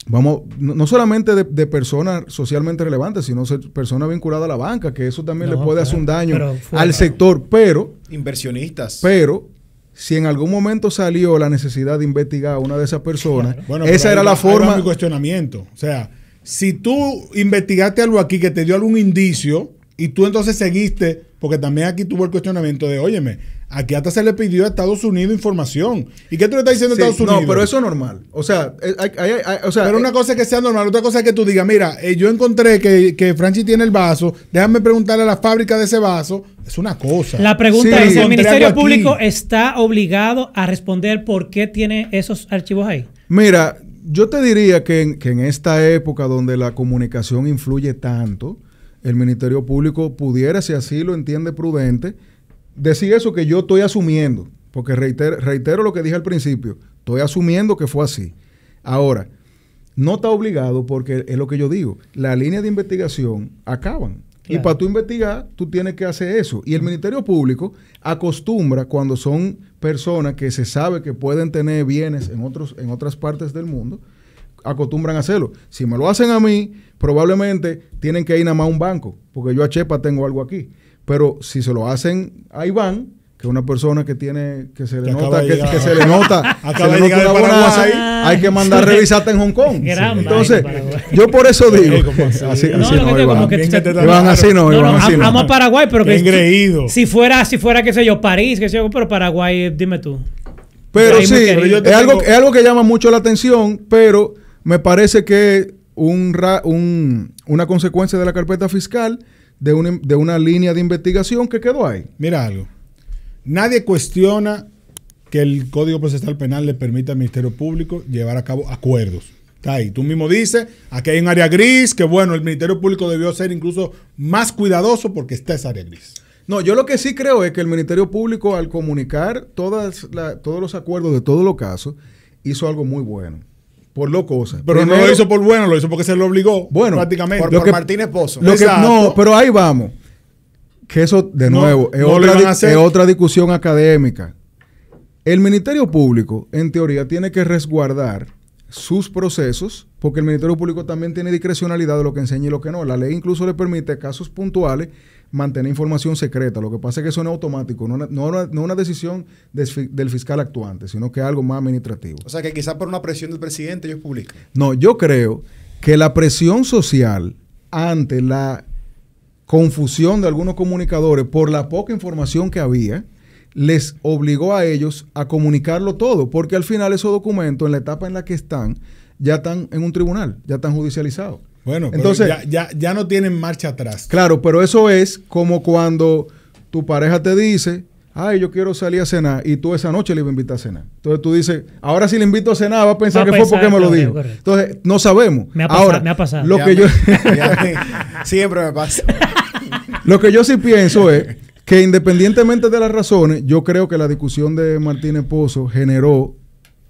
no solamente de personas socialmente relevantes, sino personas vinculadas a la banca, que eso también le puede hacer un daño al sector, pero... Inversionistas. Pero, si en algún momento salió la necesidad de investigar a una de esas personas, bueno, esa era la forma... Ahí va mi cuestionamiento. O sea, si tú investigaste algo aquí que te dio algún indicio y tú entonces seguiste, porque también aquí tuvo el cuestionamiento de, óyeme, aquí hasta se le pidió a Estados Unidos información. ¿Y qué tú le estás diciendo a Estados Unidos? No, pero eso es normal. O sea, pero una cosa es que sea normal, otra cosa es que tú digas, mira, yo encontré que Franchi tiene el vaso, déjame preguntarle a la fábrica de ese vaso. Es una cosa. La pregunta es, ¿el Ministerio Público está obligado a responder por qué tiene esos archivos ahí? Mira, Yo te diría que en esta época donde la comunicación influye tanto, el Ministerio Público pudiera, si así lo entiende prudente, decir eso que yo estoy asumiendo, porque reitero lo que dije al principio, estoy asumiendo que fue así. Ahora, no está obligado porque es lo que yo digo, las líneas de investigación acaban. Claro. Y para tú investigar, tú tienes que hacer eso. Y el Ministerio Público acostumbra, cuando son personas que se sabe que pueden tener bienes en otras partes del mundo, acostumbran a hacerlo. Si me lo hacen a mí, probablemente tienen que ir nada más a un banco, porque yo a Chepa tengo algo aquí. Pero si se lo hacen a Iván, que es una persona que tiene, que se le nota, que se le nota, acaba de llegar de Paraguay, hay que mandar revisarte en Hong Kong. Entonces, yo por eso digo, así no, Iván, así no. Vamos a Paraguay, pero que engreído. Si fuera, qué sé yo, París, qué sé yo, pero Paraguay, dime tú. Pero sí, es algo que llama mucho la atención, pero me parece que una consecuencia de la carpeta fiscal de una línea de investigación que quedó ahí. Mira algo. Nadie cuestiona que el Código Procesal Penal le permita al Ministerio Público llevar a cabo acuerdos. Está ahí. Tú mismo dices, aquí hay un área gris, que bueno, el Ministerio Público debió ser incluso más cuidadoso porque está esa área gris. No, yo lo que sí creo es que el Ministerio Público, al comunicar todos los acuerdos de todos los casos, hizo algo muy bueno. Por dos cosas. Pero primero, no lo hizo por bueno, lo hizo porque se lo obligó. Bueno, prácticamente. Por Martínez Pozo. No, pero ahí vamos. Que eso, de nuevo, es otra discusión académica. El Ministerio Público, en teoría, tiene que resguardar sus procesos, porque el Ministerio Público también tiene discrecionalidad de lo que enseña y lo que no. La ley incluso le permite, casos puntuales, mantener información secreta. Lo que pasa es que eso no es automático, no una decisión del fiscal actuante, sino que es algo más administrativo. O sea, que quizás por una presión del presidente ellos publican. No, yo creo que la presión social ante la confusión de algunos comunicadores por la poca información que había, les obligó a ellos a comunicarlo todo, porque al final esos documentos, en la etapa en la que están, ya están en un tribunal, ya están judicializados. Bueno, entonces ya no tienen marcha atrás. Claro, pero eso es como cuando tu pareja te dice, ay, yo quiero salir a cenar, y tú esa noche le ibas a invitar a cenar. Entonces tú dices, ahora si le invito a cenar, va a pensar que fue porque me lo dijo. Correcto. Entonces, no sabemos. Me ha pasado. Lo que yo siempre me pasa. Lo que yo sí pienso es que independientemente de las razones, yo creo que la discusión de Martínez Pozo generó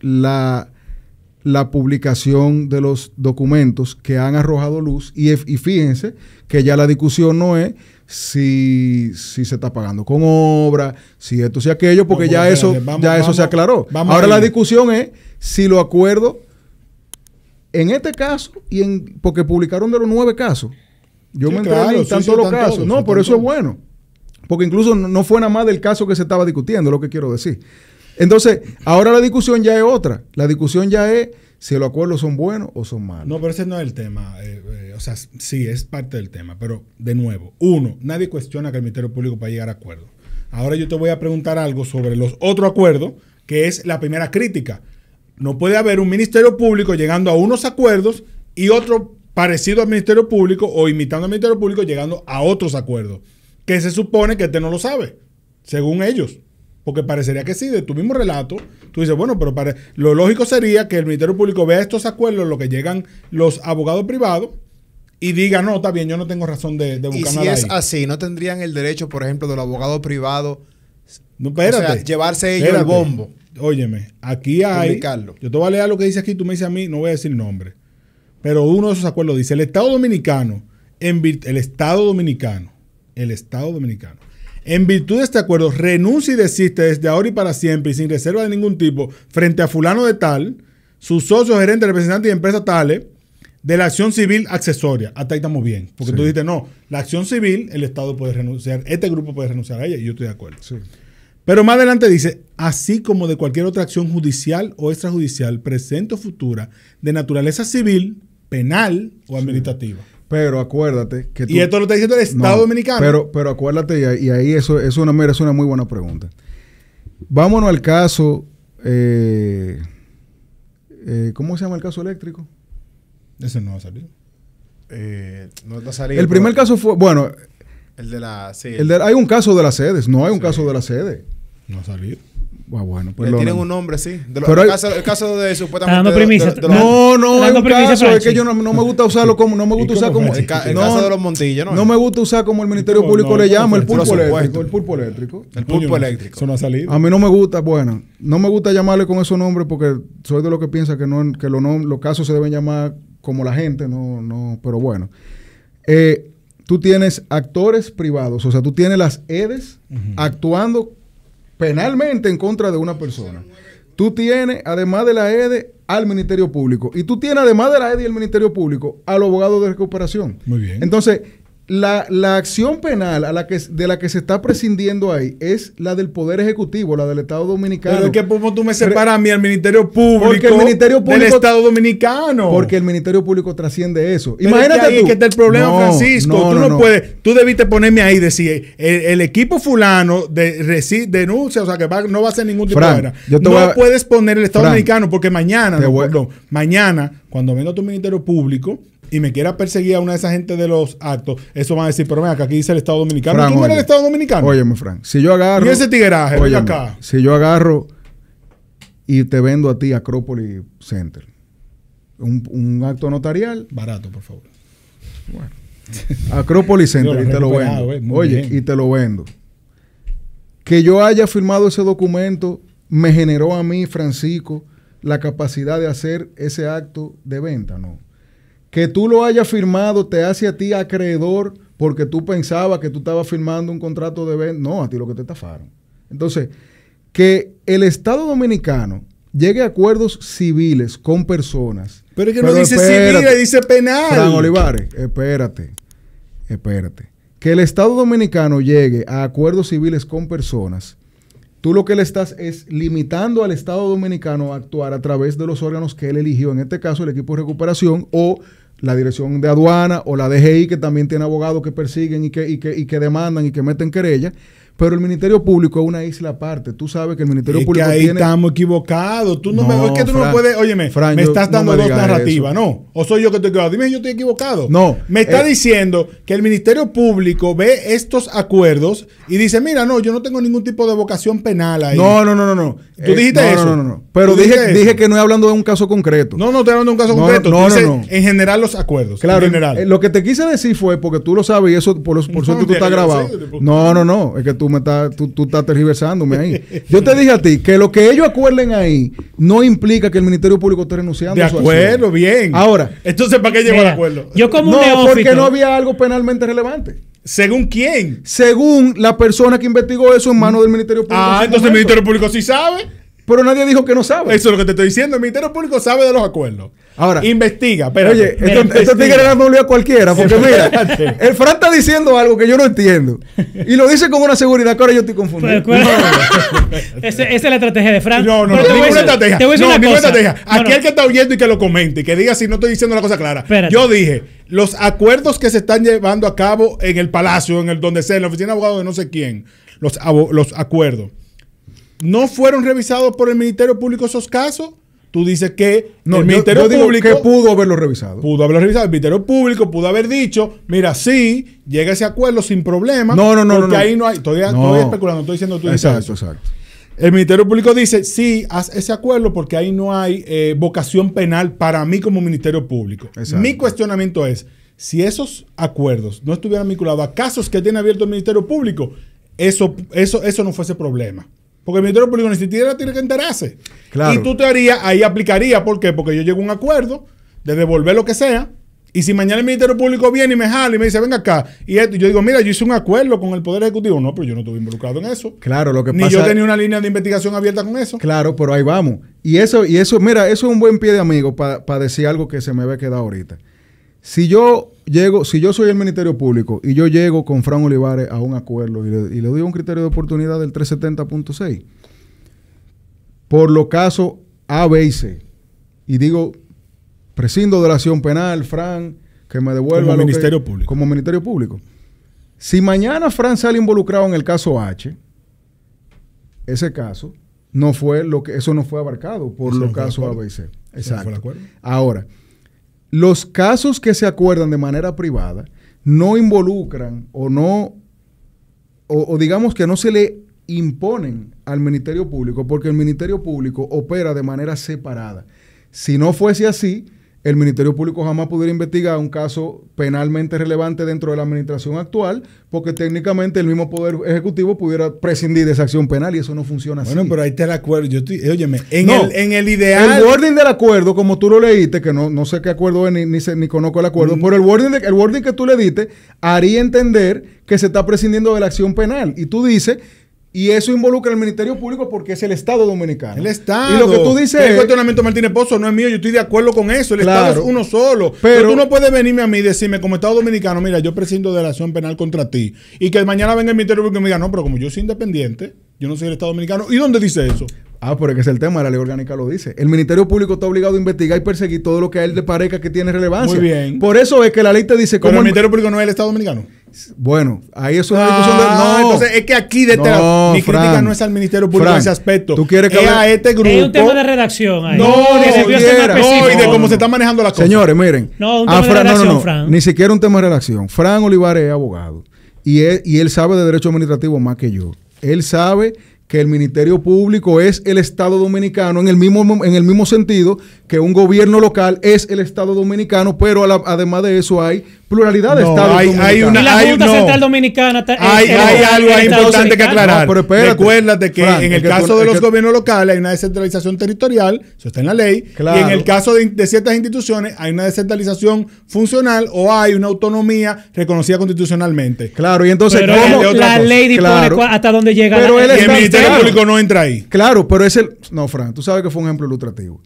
la publicación de los documentos que han arrojado luz y fíjense que ya la discusión no es si se está pagando con obra, si esto, si aquello, porque ya eso se aclaró. Ahora la discusión es si los acuerdos en este caso porque publicaron de los 9 casos. Yo me enteré en tanto los casos. No, por eso es bueno. Porque incluso no fue nada más del caso que se estaba discutiendo, lo que quiero decir. Entonces, ahora la discusión ya es otra. La discusión ya es si los acuerdos son buenos o son malos. No, pero ese no es el tema. O sea, sí, es parte del tema. Pero, de nuevo, nadie cuestiona que el Ministerio Público pueda llegar a acuerdos. Ahora yo te voy a preguntar algo sobre los otros acuerdos, que es la primera crítica. No puede haber un Ministerio Público llegando a unos acuerdos y otro parecido al Ministerio Público o imitando al Ministerio Público llegando a otros acuerdos. Que se supone que no lo sabe, según ellos. Porque parecería que sí, de tu mismo relato, tú dices, bueno, pero lo lógico sería que el Ministerio Público vea estos acuerdos, lo que llegan los abogados privados, y diga, no, está bien, yo no tengo razón de buscar nada. Y si es así, ¿no tendrían el derecho, por ejemplo, del abogado privado, no, espérate, o sea, llevarse ellos el bombo? Óyeme, aquí hay... Yo te voy a leer lo que dice aquí, tú me dices a mí, no voy a decir nombre. Pero uno de esos acuerdos dice, el Estado Dominicano, en virtud de este acuerdo, renuncia y desiste desde ahora y para siempre y sin reserva de ningún tipo frente a fulano de tal, sus socios, gerentes, representantes y empresas tales, de la acción civil accesoria. Hasta ahí estamos bien. Porque tú dices, no, la acción civil, el Estado puede renunciar, este grupo puede renunciar a ella, y yo estoy de acuerdo. Sí. Pero más adelante dice, así como de cualquier otra acción judicial o extrajudicial, presente o futura, de naturaleza civil, penal o administrativa. Pero acuérdate que y esto lo está diciendo el Estado Dominicano. Pero acuérdate, y ahí eso es una muy buena pregunta. Vámonos al caso, ¿cómo se llama el caso eléctrico? Ese no va a salir. No va a salir. El primer caso fue, bueno, el de la... Sí, hay un caso de las sedes, no hay un caso de la sede. No ha salido. Bueno, Le perdóname. tienen un nombre, sí. Pero El caso de supuestamente... Está dando primicia. No, hay Dando un primicia, caso, es Franchi. que yo no me gusta usarlo como, no me gusta usar como... El caso de los Montillos, ¿no? No me gusta usar como el Ministerio No, Público no, le no, llama, el por pulpo supuesto. eléctrico. El pulpo eléctrico. El pulpo eléctrico. Eso no ha salido. A mí no me gusta, bueno, no me gusta llamarle con esos nombres porque soy de los que piensa que los casos se deben llamar como la gente, pero bueno. Tú tienes actores privados, o sea, tú tienes las EDES actuando penalmente en contra de una persona. Tú tienes, además de la EDE, al Ministerio Público. Y tú tienes, además de la EDE y el Ministerio Público, a los abogados de recuperación. Muy bien. Entonces, la acción penal de la que se está prescindiendo ahí es la del Poder Ejecutivo, la del Estado Dominicano. Pero es que como tú me separas a mí al Ministerio Público, Porque el Ministerio del Público- Estado Dominicano. Porque el Ministerio Público trasciende eso. Pero Imagínate es que ahí tú. es que está el problema, No, Francisco. Tú no puedes. Tú debiste ponerme ahí y decir, el equipo fulano denuncia, o sea, que no va a hacer ningún tipo Fran, de vaina. yo te voy No a- puedes poner el Estado Fran, Dominicano porque mañana, te voy- mañana, cuando venga tu Ministerio Público y me quiera perseguir a una de esas gente de los actos, eso van a decir, pero venga, que aquí dice el Estado Dominicano. Fran, ¿Tú no eres oye. el Estado Dominicano? Óyeme, Frank. Si yo agarro. Y ese tigueraje, ven óyeme, acá. Si yo agarro y te vendo a ti Acrópolis Center, un acto notarial, Barato, por favor. Acrópolis Center, Yo y lo he te lo recuperado, vendo. muy Oye, bien. y te lo vendo. Que yo haya firmado ese documento me generó a mí, Francisco, la capacidad de hacer ese acto de venta, ¿no? Que tú lo hayas firmado te hace a ti acreedor porque tú pensabas que tú estabas firmando un contrato de venta. No, a ti lo que te estafaron. Entonces, que el Estado Dominicano llegue a acuerdos civiles con personas. Pero es que no dice civil, dice penal. Fran Olivares, espérate. Que el Estado Dominicano llegue a acuerdos civiles con personas, tú lo que le estás es limitando al Estado Dominicano a actuar a través de los órganos que él eligió, en este caso el equipo de recuperación o la Dirección de Aduana o la DGI, que también tiene abogados que persiguen y que demandan y que meten querella. Pero el Ministerio Público es una isla aparte. Tú sabes que el Ministerio Es que Público ahí tiene... estamos equivocados. Tú no, No, es que tú Fran, no puedes, óyeme, Fran, me yo- estás no dando me dos digas narrativas, eso. ¿no? O soy yo que estoy equivocado. Dime, yo estoy equivocado. No, Me está diciendo que el Ministerio Público ve estos acuerdos y dice, mira, no, yo no tengo ningún tipo de vocación penal ahí. No. ¿Tú dijiste eso? No. Pero ¿Tú dijiste dije eso? que no es hablando de un caso concreto. No estoy hablando de un caso No, concreto. no, Tú dices no. en general los acuerdos. Claro, en general. lo que te quise decir fue, porque tú lo sabes y eso por suerte tú estás grabado. No, es que tú estás tergiversándome ahí. Yo te dije a ti que lo que ellos acuerden ahí no implica que el Ministerio Público esté renunciando De a su acuerdo, acción. bien. Ahora, entonces, ¿para qué llegó el Mira, acuerdo? yo como un no, neófito. porque no había algo penalmente relevante. ¿Según quién? Según la persona que investigó eso en manos del Ministerio Público. en su Entonces el momento. Ministerio Público sí sabe. Pero nadie dijo que no sabe. Eso es lo que te estoy diciendo. El Ministerio Público sabe de los acuerdos. Ahora, investiga. Espérate. Oye, Mira, estos tigres le dan doble a cualquiera. Porque mira, el Fran está diciendo algo que yo no entiendo. Y lo dice con una seguridad que ahora yo estoy confundido. Esa es la estrategia de Frank. No, Pero te voy a ninguna decir- estrategia. Te voy a decir No, una ninguna cosa. estrategia. No, Aquí no. el que está oyendo y que lo comente y que diga si no estoy diciendo la cosa clara. Espérate. Yo dije, los acuerdos que se están llevando a cabo en el Palacio, en el donde sea, en la oficina de abogados de no sé quién, los acuerdos, ¿no fueron revisados por el Ministerio Público esos casos? Tú dices que No, el yo Ministerio digo Público que pudo haberlo revisado. pudo haberlo revisado. El Ministerio Público pudo haber dicho, mira, sí, llega ese acuerdo sin problema. No. Porque ahí no hay. Estoy especulando, estoy diciendo tú dices Exacto, eso. exacto. El Ministerio Público dice, sí, haz ese acuerdo porque ahí no hay vocación penal para mí como Ministerio Público. Exacto. Mi cuestionamiento es, si esos acuerdos no estuvieran vinculados a casos que tiene abierto el Ministerio Público, eso no fuese problema. Porque el Ministerio Público ni siquiera tiene que enterarse. Claro. Y tu teoría ahí aplicaría. ¿Por qué? Porque yo llego a un acuerdo de devolver lo que sea. Y si mañana el Ministerio Público viene y me jala y me dice, venga acá. Y esto, yo digo, mira, yo hice un acuerdo con el Poder Ejecutivo. No, pero yo no estuve involucrado en eso. Claro, lo que Ni pasa... yo tenía una línea de investigación abierta con eso. Claro, pero ahí vamos. Y eso, mira, eso es un buen pie de amigo para decir algo que se me había quedado ahorita. Si yo soy el Ministerio Público y yo llego con Fran Olivares a un acuerdo y le doy un criterio de oportunidad del 370.6 por los casos A, B y C, y digo, prescindo de la acción penal, Fran, que me devuelva Como lo Ministerio Público. Como Ministerio Público. Si mañana Fran sale involucrado en el caso H, ese caso eso no fue abarcado por Eso los no fue casos A, acuerdo. B y C. Eso no fue Exacto. el acuerdo. Ahora, los casos que se acuerdan de manera privada no involucran o digamos que no se le imponen al Ministerio Público porque el Ministerio Público opera de manera separada. Si no fuese así, el Ministerio Público jamás pudiera investigar un caso penalmente relevante dentro de la administración actual, porque técnicamente el mismo Poder Ejecutivo pudiera prescindir de esa acción penal y eso no funciona así. Bueno, pero ahí está el acuerdo. Óyeme, No, en el ideal... el wording del acuerdo, como tú lo leíste, que no sé qué acuerdo es ni conozco el acuerdo, pero el wording que tú le diste haría entender que se está prescindiendo de la acción penal. Y tú dices... Y eso involucra al Ministerio Público porque es el Estado dominicano. El Estado. Y lo que tú dices el cuestionamiento de Martínez Pozo no es mío, yo estoy de acuerdo con eso. El Estado es uno solo. Pero tú no puedes venirme a mí y decirme, como Estado dominicano, mira, yo prescindo de la acción penal contra ti. Y que mañana venga el Ministerio Público y me diga, no, pero como yo soy independiente, yo no soy el Estado dominicano. ¿Y dónde dice eso? Pero es que es el tema, la ley orgánica lo dice. El Ministerio Público está obligado a investigar y perseguir todo lo que a él le parezca que tiene relevancia. Muy bien. Por eso es que la ley te dice... ¿Pero el Ministerio Público no es el Estado dominicano? Bueno, ahí es una discusión de... No, entonces es que aquí mi crítica no es al Ministerio Público en ese aspecto. ¿Tú quieres que es a este grupo? Es un tema de redacción ahí. No, y de cómo se está manejando la cosa. Señores, miren. No, un tema de redacción, Fran. Ni siquiera un tema de redacción. Fran Olivares es abogado. Y él sabe de derecho administrativo más que yo. Él sabe que el Ministerio Público es el Estado Dominicano en el mismo sentido que un gobierno local es el Estado Dominicano, pero además de eso hay pluralidad de Estados dominicanos. Y la Junta Central Dominicana hay algo importante que aclarar. No, pero recuérdate que Frank, en el caso de los gobiernos locales hay una descentralización territorial, eso está en la ley, claro. Y en el caso de ciertas instituciones hay una descentralización funcional o hay una autonomía reconocida constitucionalmente. Claro, y entonces ¿cómo? La ley dispone hasta dónde llega pero el Ministerio Público no entra ahí. Claro, pero es el... No, Fran, tú sabes que fue un ejemplo ilustrativo.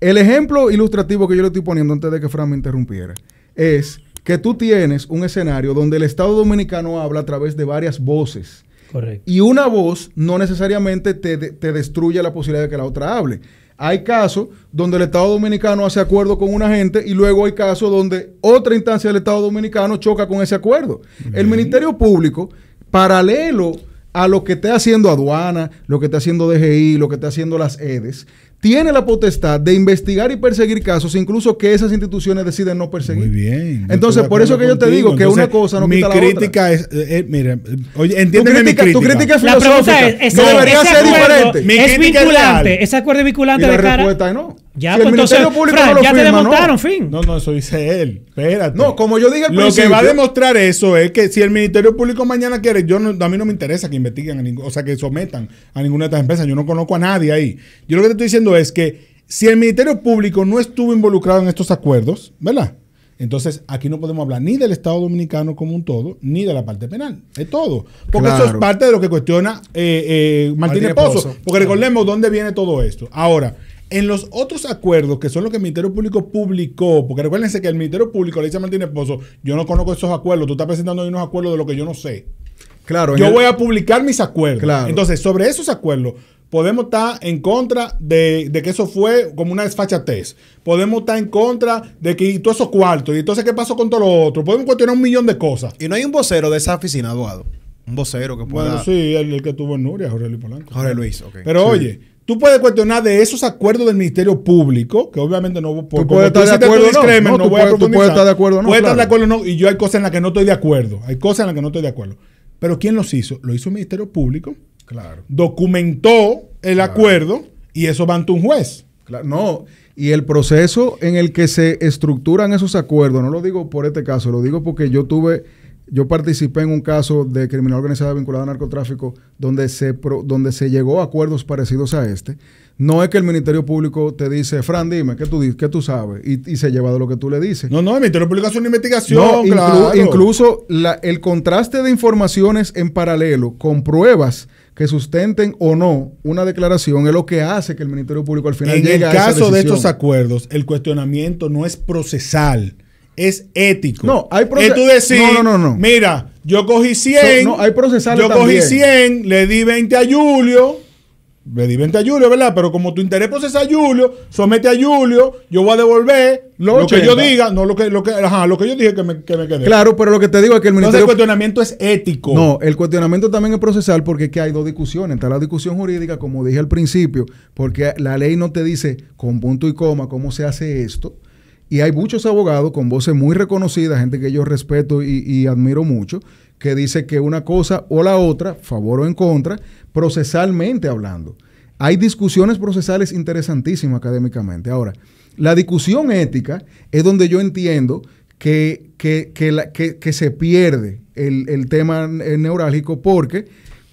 El ejemplo ilustrativo que yo le estoy poniendo antes de que Fran me interrumpiera es que tú tienes un escenario donde el Estado Dominicano habla a través de varias voces. Correcto. Y una voz no necesariamente te destruye la posibilidad de que la otra hable. Hay casos donde el Estado Dominicano hace acuerdo con una gente y luego hay casos donde otra instancia del Estado Dominicano choca con ese acuerdo. El Ministerio Público, paralelo a lo que esté haciendo aduana, lo que esté haciendo DGI, lo que esté haciendo las EDES, tiene la potestad de investigar y perseguir casos, incluso que esas instituciones deciden no perseguir. Muy bien. Entonces, por eso que yo te digo que una cosa no quita la otra. Mi crítica es, mira, oye, entiéndeme mi crítica. Tu crítica es filosófica. La pregunta es, no debería ser diferente. Mi ¿Es vinculante? ¿Ese acuerdo es vinculante de cara? La respuesta es no. Ya, si pues entonces, Fran, no ya firma, te demostraron, no. fin. No, eso dice él. Espérate. No, como yo dije al principio. Lo que va a demostrar eso es que si el Ministerio Público mañana quiere, a mí no me interesa que investiguen, o sea, que sometan a ninguna de estas empresas. Yo no conozco a nadie ahí. Yo lo que te estoy diciendo es que si el Ministerio Público no estuvo involucrado en estos acuerdos, ¿verdad? Entonces, aquí no podemos hablar ni del Estado Dominicano como un todo, ni de la parte penal. Es todo. Porque eso es parte de lo que cuestiona Martínez Pozo. Porque recordemos dónde viene todo esto. Ahora, en los otros acuerdos, que son los que el Ministerio Público publicó, porque recuérdense que el Ministerio Público le dice a Martínez Pozo, yo no conozco esos acuerdos, tú estás presentando ahí unos acuerdos de lo que yo no sé. Claro. Yo voy a publicar mis acuerdos. Claro. Entonces, sobre esos acuerdos, podemos estar en contra de que eso fue como una desfachatez. Podemos estar en contra de que todos esos cuartos. Y entonces, ¿qué pasó con todo lo otro? Podemos cuestionar 1.000.000 de cosas. Y no hay un vocero de esa oficina, abogado. Un vocero que pueda... Bueno, sí, el que tuvo en Nuria, Jorge Luis Polanco. Jorge Luis, ok. Pero oye, tú puedes cuestionar de esos acuerdos del Ministerio Público, que obviamente no... Tú puedes estar de acuerdo o no. No voy a profundizar. Tú puedes estar de acuerdo o no. Puedes estar de acuerdo o no. Y yo hay cosas en las que no estoy de acuerdo. Hay cosas en las que no estoy de acuerdo. Pero ¿quién los hizo? Lo hizo el Ministerio Público. Claro. Documentó el acuerdo y eso va ante un juez. Claro. No, y el proceso en el que se estructuran esos acuerdos, no lo digo por este caso, lo digo porque yo participé en un caso de criminalidad organizada vinculada a narcotráfico donde se llegó a acuerdos parecidos a este. No es que el Ministerio Público te dice, Fran, dime, ¿qué tú sabes? Y se lleva de lo que tú le dices. No, el Ministerio Público hace una investigación, no, claro. Incluso el contraste de informaciones en paralelo con pruebas que sustenten o no una declaración es lo que hace que el Ministerio Público al final llegue a esa decisión. En el caso de estos acuerdos, el cuestionamiento no es procesal, es ético. No, hay procesal. Tú decís, no. Mira, yo cogí 100. No, hay procesales también. Yo cogí 100, le di 20 a Julio. Le di 20 a Julio, ¿verdad? Pero como tu interés procesa a Julio, somete a Julio, yo voy a devolver lo que yo diga, no lo que yo dije que me quedé. Claro, pero lo que te digo es que el Ministerio... Entonces el cuestionamiento es ético. No, el cuestionamiento también es procesal porque es que hay dos discusiones. Está la discusión jurídica, como dije al principio, porque la ley no te dice con punto y coma cómo se hace esto. Y hay muchos abogados con voces muy reconocidas, gente que yo respeto y admiro mucho, que dice que una cosa o la otra, favor o en contra, procesalmente hablando. Hay discusiones procesales interesantísimas académicamente. Ahora, la discusión ética es donde yo entiendo que se pierde el tema neurálgico, porque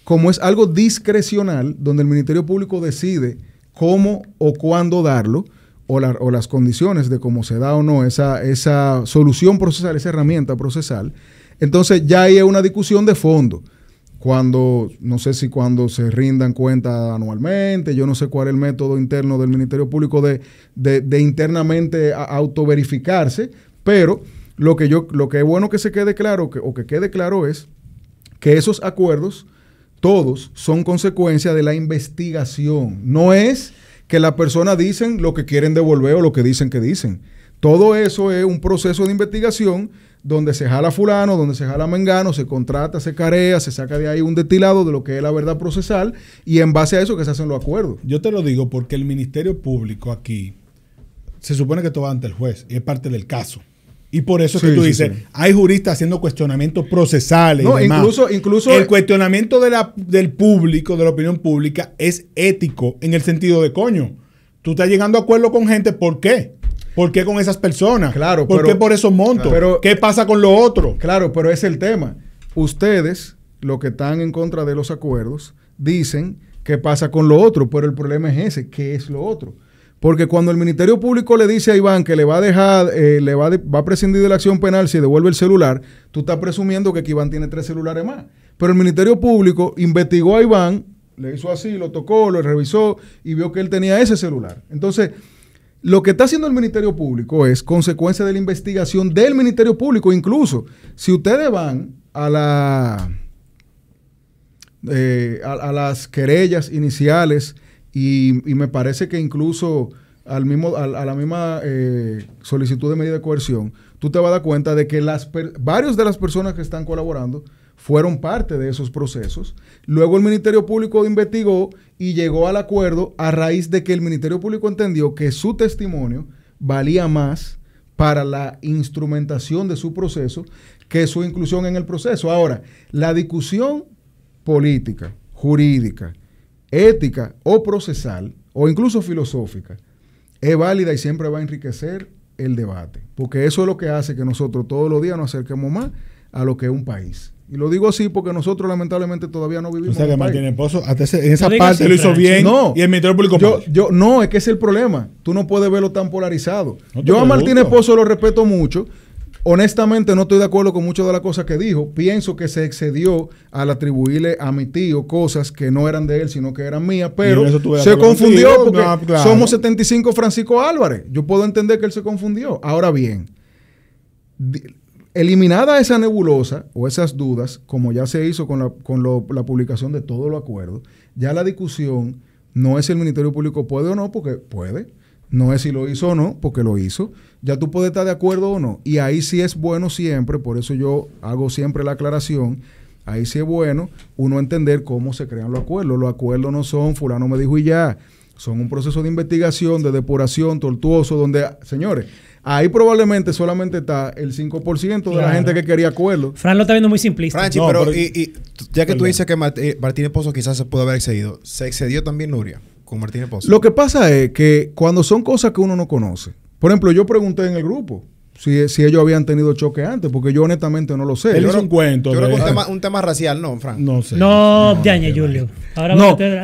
como es algo discrecional, donde el Ministerio Público decide cómo o cuándo darlo, o las condiciones de cómo se da o no esa solución procesal, esa herramienta procesal, entonces ya hay una discusión de fondo. No sé si cuando se rindan cuentas anualmente, yo no sé cuál es el método interno del Ministerio Público de internamente autoverificarse, pero lo que es bueno que se quede claro, que quede claro es que esos acuerdos, todos son consecuencia de la investigación. No es que las personas dicen lo que quieren devolver o lo que dicen que dicen. Todo eso es un proceso de investigación donde se jala fulano, donde se jala mengano, se contrata, se carea, se saca de ahí un destilado de lo que es la verdad procesal, y en base a eso que se hacen los acuerdos. Yo te lo digo porque el Ministerio Público aquí se supone que todo va ante el juez y es parte del caso. Y por eso es que tú dices, hay juristas haciendo cuestionamientos procesales y demás. Incluso el cuestionamiento del público, de la opinión pública, es ético en el sentido de, coño, tú estás llegando a acuerdo con gente, ¿por qué? ¿Por qué con esas personas? Claro, ¿Por qué por esos montos? ¿Qué pasa con lo otro? Claro, pero es el tema. Ustedes, los que están en contra de los acuerdos, dicen qué pasa con lo otro, pero el problema es ese, ¿qué es lo otro? Porque cuando el Ministerio Público le dice a Iván que le va a dejar, va a prescindir de la acción penal si devuelve el celular, tú estás presumiendo que Iván tiene 3 celulares más. Pero el Ministerio Público investigó a Iván, le hizo así, lo tocó, lo revisó y vio que él tenía ese celular. Entonces, lo que está haciendo el Ministerio Público es consecuencia de la investigación del Ministerio Público. Incluso, si ustedes van a las querellas iniciales, y me parece que incluso a la misma solicitud de medida de coerción, tú te vas a dar cuenta de que varios de las personas que están colaborando fueron parte de esos procesos. Luego el Ministerio Público investigó y llegó al acuerdo a raíz de que el Ministerio Público entendió que su testimonio valía más para la instrumentación de su proceso que su inclusión en el proceso. Ahora, la discusión política, jurídica, ética o procesal, o incluso filosófica, es válida y siempre va a enriquecer el debate, porque eso es lo que hace que nosotros todos los días nos acerquemos más a lo que es un país. Y lo digo así porque nosotros lamentablemente todavía no vivimos en un país. Martínez Pozo, en esa parte lo hizo bien, no, y el Ministerio Público no, es que es el problema. Tú no puedes verlo tan polarizado. Yo a Martínez Pozo lo respeto mucho. Honestamente no estoy de acuerdo con muchas de las cosas que dijo. Pienso que se excedió al atribuirle a mi tío cosas que no eran de él, sino que eran mías, pero se confundió porque claro, somos 75 Francisco Álvarez. Yo puedo entender que él se confundió. Ahora bien, eliminada esa nebulosa o esas dudas, como ya se hizo con la publicación de todos los acuerdos, ya la discusión no es el Ministerio Público puede o no, porque puede. No es si lo hizo o no, porque lo hizo. Ya tú puedes estar de acuerdo o no. Y ahí sí es bueno siempre, por eso yo hago siempre la aclaración, ahí sí es bueno uno entender cómo se crean los acuerdos. Los acuerdos no son fulano me dijo y ya. Son un proceso de investigación, de depuración, tortuoso, donde, señores, ahí probablemente solamente está el 5% de la gente que quería acuerdos. Fran lo está viendo muy simplista. Franchi, y ya que tú dices que Martínez Pozo quizás se pudo haber excedido, ¿se excedió también Nuria con Martínez Pozo? Lo que pasa es que cuando son cosas que uno no conoce, por ejemplo, yo pregunté en el grupo si ellos habían tenido choque antes, porque yo honestamente no lo sé. Él hizo un cuento. Yo creo que un tema racial, ¿no, Frank? No sé. No, Yañez, Julio. Ahora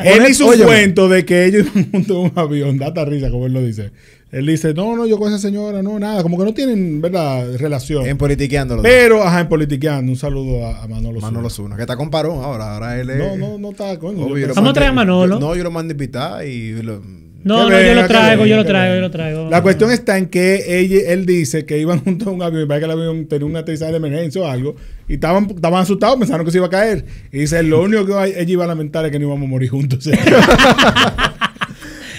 él hizo un cuento de que ellos iban junto a un avión. Data risa, como él lo dice. Él dice, no, yo con esa señora, no, nada. Como que no tienen, ¿verdad?, relación. En politiqueando. Pero, en politiqueando. Un saludo a Manolo Zuna. Que está con Parón ahora él es... No está, coño. Vamos a traer a Manolo. No, yo lo mandé a invitar y... No, yo lo traigo. La cuestión está en que él dice que iban junto a un avión y parece que el avión tenía un aterrizaje de emergencia o algo y estaban asustados, pensaron que se iba a caer. Y dice, lo único que ella iba a lamentar es que no íbamos a morir juntos.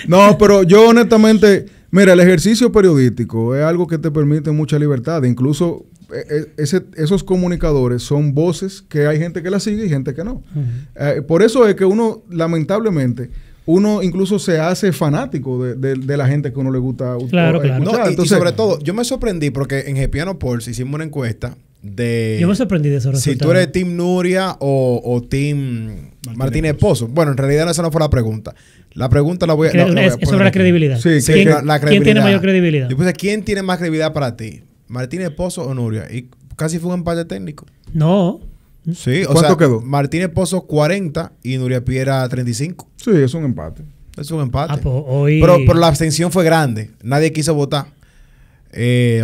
No, pero yo honestamente, mira, el ejercicio periodístico es algo que te permite mucha libertad. Incluso esos comunicadores son voces que hay gente que la sigue y gente que no. Por eso es que uno, lamentablemente, uno incluso se hace fanático de la gente que uno le gusta Claro, claro. No, escuchar. y Entonces, sobre todo, yo me sorprendí porque en Gepiano Pulse hicimos una encuesta de... Yo me sorprendí de esos Si resultados. tú eres Team Nuria o Team Martínez Pozo. Bueno, en realidad esa no fue la pregunta. La pregunta la voy a... Es sobre la credibilidad. Sí, Sí, ¿Quién, la quién tiene mayor credibilidad? Yo puse, ¿quién tiene más credibilidad para ti? ¿Martínez Pozo o Nuria? Y casi fue un empate técnico. No. Sí, o ¿Cuánto sea, quedó? Martínez Pozo 40 y Nuria Piera 35. sí, es un empate. Es un empate. Ah, pues hoy... Pero la abstención fue grande. Nadie quiso votar.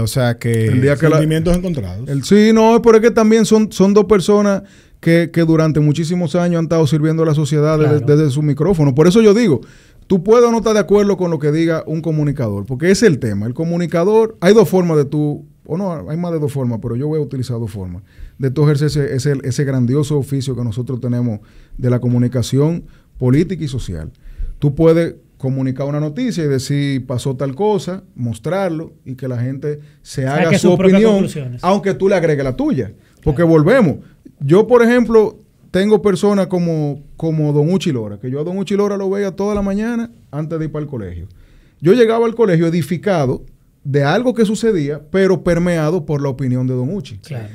O sea que... El día que Sentimientos encontrados. sí, no, pero es que también son dos personas que durante muchísimos años han estado sirviendo a la sociedad desde su micrófono. Por eso yo digo, tú puedes o no estar de acuerdo con lo que diga un comunicador, porque ese es el tema. El comunicador, hay dos formas de tú, o no, hay más de dos formas, pero yo voy a utilizar dos formas, de tú ejercer ese grandioso oficio que nosotros tenemos de la comunicación política y social. Tú puedes comunicar una noticia y decir pasó tal cosa, mostrarlo y que la gente se haga su opinión, aunque tú le agregues la tuya. Porque volvemos. Yo, por ejemplo, tengo personas como Don Uchi Lora, que yo a Don Uchi Lora lo veía toda la mañana antes de ir para el colegio. Yo llegaba al colegio edificado de algo que sucedía, pero permeado por la opinión de Don Uchi. Claro.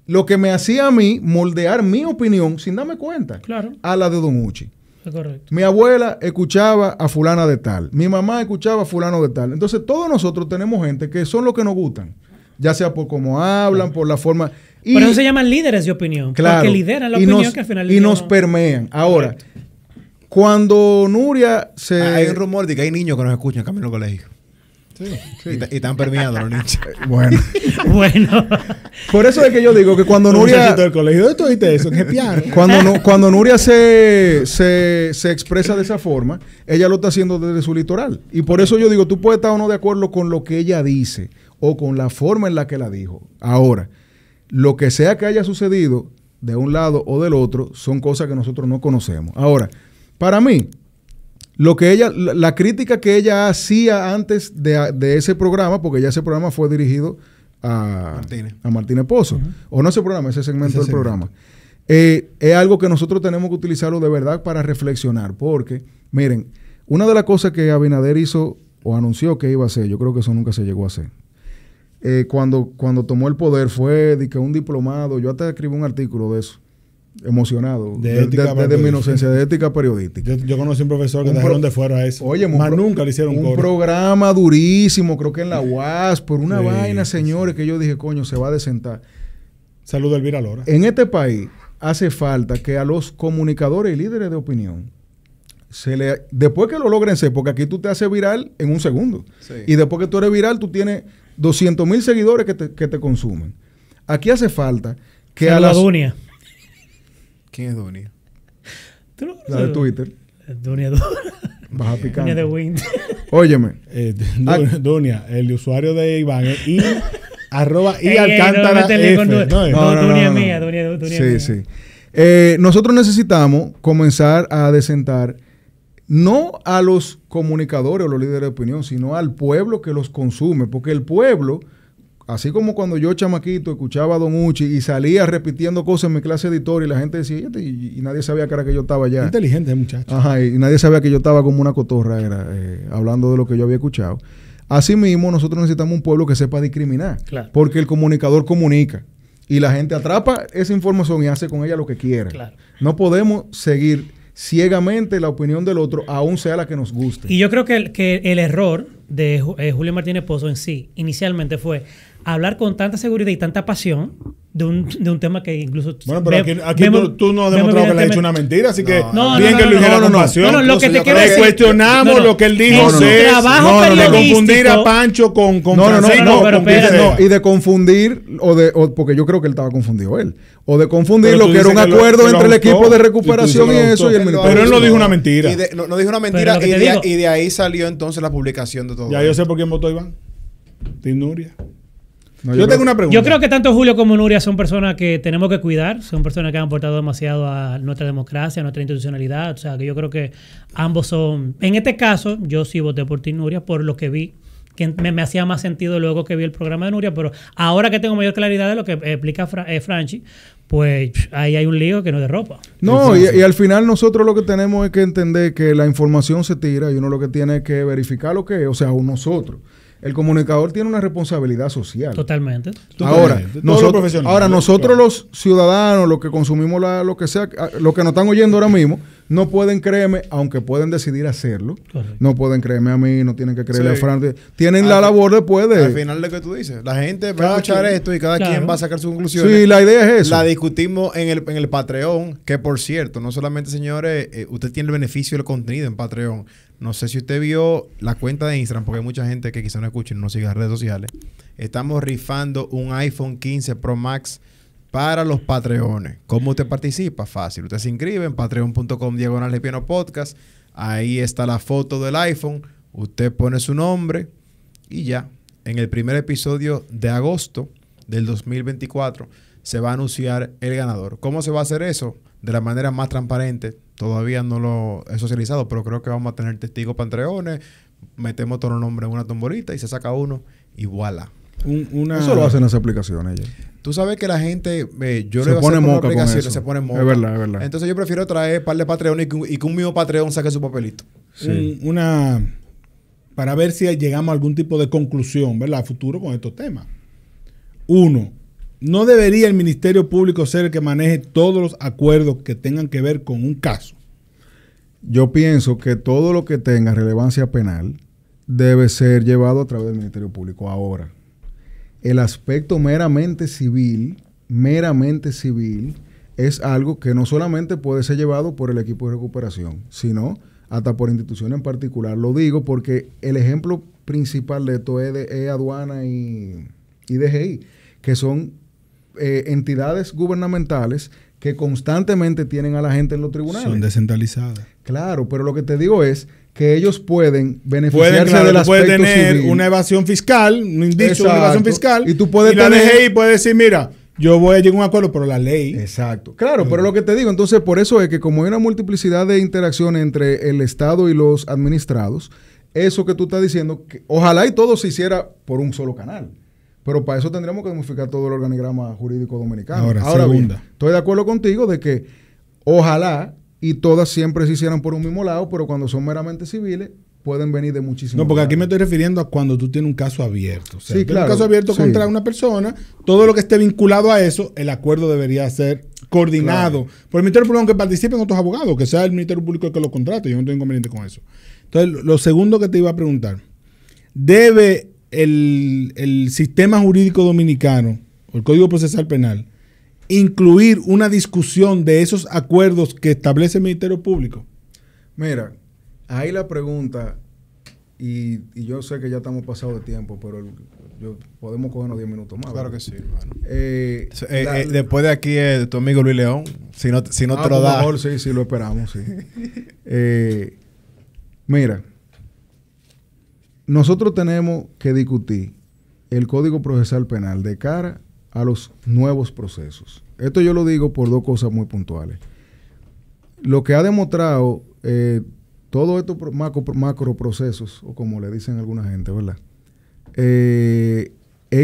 Lo que me hacía a mí moldear mi opinión sin darme cuenta a la de Don Uchi. Correcto. Mi abuela escuchaba a fulana de tal. Mi mamá escuchaba a fulano de tal. Entonces, todos nosotros tenemos gente que son los que nos gustan. Ya sea por cómo hablan, por la forma... Por eso se llaman líderes de opinión. Claro, porque lideran la opinión que al final... Y nos permean. Ahora, Correcto. cuando Nuria se... Hay un rumor de que hay niños que nos escuchan en camino al colegio. Sí. Y están permeando los niños. Bueno. Bueno. Por eso es que yo digo que cuando Nuria... del colegio, ¿dónde tú oíste eso? ¿Qué piano? Cuando Nuria se expresa de esa forma, ella lo está haciendo desde su litoral. Y por eso yo digo, tú puedes estar o no de acuerdo con lo que ella dice o con la forma en la que la dijo. Ahora, lo que sea que haya sucedido de un lado o del otro son cosas que nosotros no conocemos. Ahora, para mí, la crítica que ella hacía antes de ese programa, porque ya ese programa fue dirigido a Martínez Pozo, o no ese programa, ese segmento del programa, es algo que nosotros tenemos que utilizarlo de verdad para reflexionar, porque, miren, una de las cosas que Abinader hizo o anunció que iba a hacer, yo creo que eso nunca se llegó a hacer, cuando tomó el poder fue de que un diplomado, yo hasta escribí un artículo de eso, emocionado, desde mi inocencia, de ética periodística. Yo conocí un profesor que dejaron de fuera a eso. Oye, más nunca le hicieron un coro. programa durísimo, creo que en la UAS, por una vaina, señores, que yo dije, coño, se va a desentar. Saludo a Elvira Lora. En este país hace falta que a los comunicadores y líderes de opinión después que lo logren ser, porque aquí tú te haces viral en un segundo. Sí. Y después que tú eres viral, tú tienes 200,000 seguidores que te consumen. Aquí hace falta que a las... Dunia. ¿Quién es Dunia? La de Twitter. Dunia. Baja picante. Dunia de Wind. Óyeme. Dunia, el usuario de Iván es @Alcántara F. Dunia mía, Dunia mía. Sí. Nosotros necesitamos comenzar a desentar no a los comunicadores o los líderes de opinión, sino al pueblo que los consume, porque el pueblo, así como cuando yo chamaquito escuchaba a Don Uchi y salía repitiendo cosas en mi clase editorial y la gente decía, y nadie sabía que era que yo estaba allá. Inteligente muchacho. Ajá, y nadie sabía que yo estaba como una cotorra, hablando de lo que yo había escuchado. Asimismo, nosotros necesitamos un pueblo que sepa discriminar, claro, porque el comunicador comunica y la gente atrapa esa información y hace con ella lo que quiera. Claro. No podemos seguir ciegamente la opinión del otro, aún sea la que nos guste. Y yo creo que el error de Julio Martínez Pozo en sí, inicialmente fue hablar con tanta seguridad y tanta pasión de un tema que incluso... Bueno, pero aquí tú no has demostrado que le has dicho una mentira, así que bien que lo dijera con pasión. No, lo que te quiero decir... Cuestionamos lo que él dijo. De confundir a Pancho con Francisco. Y de confundir, porque yo creo que él estaba confundido él, o de confundir lo que era un acuerdo entre el equipo de recuperación y eso y el ministerio. Pero él no dijo una mentira. No dijo una mentira y de ahí salió entonces la publicación de todo. Ya yo sé por quién votó Iván. Tim Nuria. No, yo tengo una pregunta. Yo creo que tanto Julio como Nuria son personas que tenemos que cuidar, son personas que han aportado demasiado a nuestra democracia, a nuestra institucionalidad, o sea que yo creo que ambos son, en este caso yo sí voté por Tim Nuria por lo que vi que me hacía más sentido luego que vi el programa de Nuria, pero ahora que tengo mayor claridad de lo que explica Franchi, pues ahí hay un lío que no es de ropa. No, y al final nosotros lo que tenemos es que entender que la información se tira y uno lo que tiene que verificar lo que es, o sea, nosotros. El comunicador tiene una responsabilidad social. Totalmente. Ahora, nosotros los ciudadanos, los que consumimos lo que sea, los que nos están oyendo ahora mismo, no pueden creerme, aunque pueden decidir hacerlo. Correcto. No pueden creerme a mí, no tienen que creerle a Fran. Tienen la labor después de... Al final de lo que tú dices, la gente va a escuchar esto y cada quien va a sacar sus conclusiones. Sí, la idea es eso. La discutimos en el Patreon, que por cierto, no solamente, señores, usted tiene el beneficio del contenido en Patreon. No sé si usted vio la cuenta de Instagram, porque hay mucha gente que quizá no escuche y no siga las redes sociales. Estamos rifando un iPhone 15 Pro Max para los Patreones. ¿Cómo usted participa? Fácil. Usted se inscribe en patreon.com/lepianopodcast. Ahí está la foto del iPhone. Usted pone su nombre y ya. En el primer episodio de agosto del 2024 se va a anunciar el ganador. ¿Cómo se va a hacer eso? De la manera más transparente. Todavía no lo he socializado, pero creo que vamos a tener testigos Patreones. Metemos todos los nombres en una tombolita y se saca uno y voilà. Eso lo hacen las aplicaciones ya. Tú sabes que la gente, yo se le voy pone a hacer moca con eso. Se pone moca. Es verdad, es verdad. Entonces yo prefiero traer un par de Patreones y que un mismo Patreon saque su papelito. Sí. Para ver si llegamos a algún tipo de conclusión, ¿verdad? A futuro con estos temas. Uno, ¿no debería el Ministerio Público ser el que maneje todos los acuerdos que tengan que ver con un caso? Yo pienso que todo lo que tenga relevancia penal debe ser llevado a través del Ministerio Público. Ahora, el aspecto meramente civil es algo que no solamente puede ser llevado por el equipo de recuperación, sino hasta por instituciones en particular. Lo digo porque el ejemplo principal de esto es aduana y DGI, que son entidades gubernamentales que constantemente tienen a la gente en los tribunales. Son descentralizadas. Claro, pero lo que te digo es que ellos pueden beneficiarse del aspecto puede tener civil. Una evasión fiscal, un indicio Exacto. de una evasión fiscal, y tú puedes la tener... DGI puede decir, mira, yo voy a llegar a un acuerdo, pero la ley... Exacto. Claro, pero lo que te digo, entonces, por eso es que como hay una multiplicidad de interacciones entre el Estado y los administrados, eso que tú estás diciendo, que ojalá y todo se hiciera por un solo canal. Pero para eso tendríamos que modificar todo el organigrama jurídico dominicano. Ahora bien, estoy de acuerdo contigo de que ojalá y todas siempre se hicieran por un mismo lado, pero cuando son meramente civiles, pueden venir de muchísimos No, porque lugares. aquí me estoy refiriendo a cuando tú tienes un caso abierto. O sea, sí, claro. Un caso abierto contra una persona, todo lo que esté vinculado a eso, el acuerdo debería ser coordinado por el Ministerio Público, aunque participen otros abogados, que sea el Ministerio Público el que lo contrate. Yo no tengo inconveniente con eso. Entonces, lo segundo que te iba a preguntar, ¿debe el sistema jurídico dominicano, o el Código Procesal Penal, incluir una discusión de esos acuerdos que establece el Ministerio Público? Mira, ahí la pregunta, y yo sé que ya estamos pasados de tiempo, pero podemos cogernos 10 minutos más. Claro, ¿verdad? Que sí, hermano. Después de aquí, tu amigo Luis León, si no te lo da. Por favor, sí, lo esperamos, sí. Mira, nosotros tenemos que discutir el Código Procesal Penal de cara a los nuevos procesos. Esto yo lo digo por dos cosas muy puntuales. Lo que ha demostrado todos estos macro procesos, o como le dicen alguna gente, ¿verdad? Es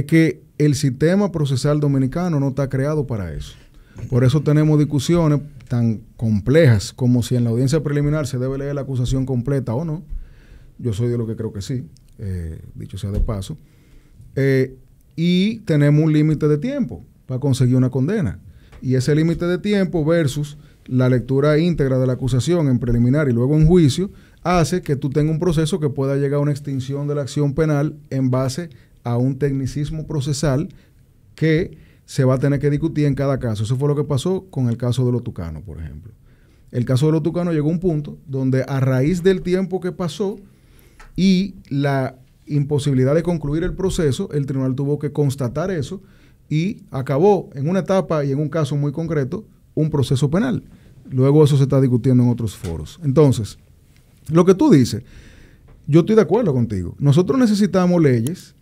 que el sistema procesal dominicano no está creado para eso. Por eso tenemos discusiones tan complejas como si en la audiencia preliminar se debe leer la acusación completa o no. Yo soy de lo que creo que sí, dicho sea de paso. Y tenemos un límite de tiempo para conseguir una condena. Y ese límite de tiempo versus la lectura íntegra de la acusación en preliminar y luego en juicio hace que tú tengas un proceso que pueda llegar a una extinción de la acción penal en base a un tecnicismo procesal que se va a tener que discutir en cada caso. Eso fue lo que pasó con el caso de los Tucanos, por ejemplo. El caso de los Tucanos llegó a un punto donde a raíz del tiempo que pasó y la imposibilidad de concluir el proceso, el tribunal tuvo que constatar eso y acabó en una etapa y en un caso muy concreto un proceso penal. Luego eso se está discutiendo en otros foros. Entonces, lo que tú dices, yo estoy de acuerdo contigo. Nosotros necesitamos leyes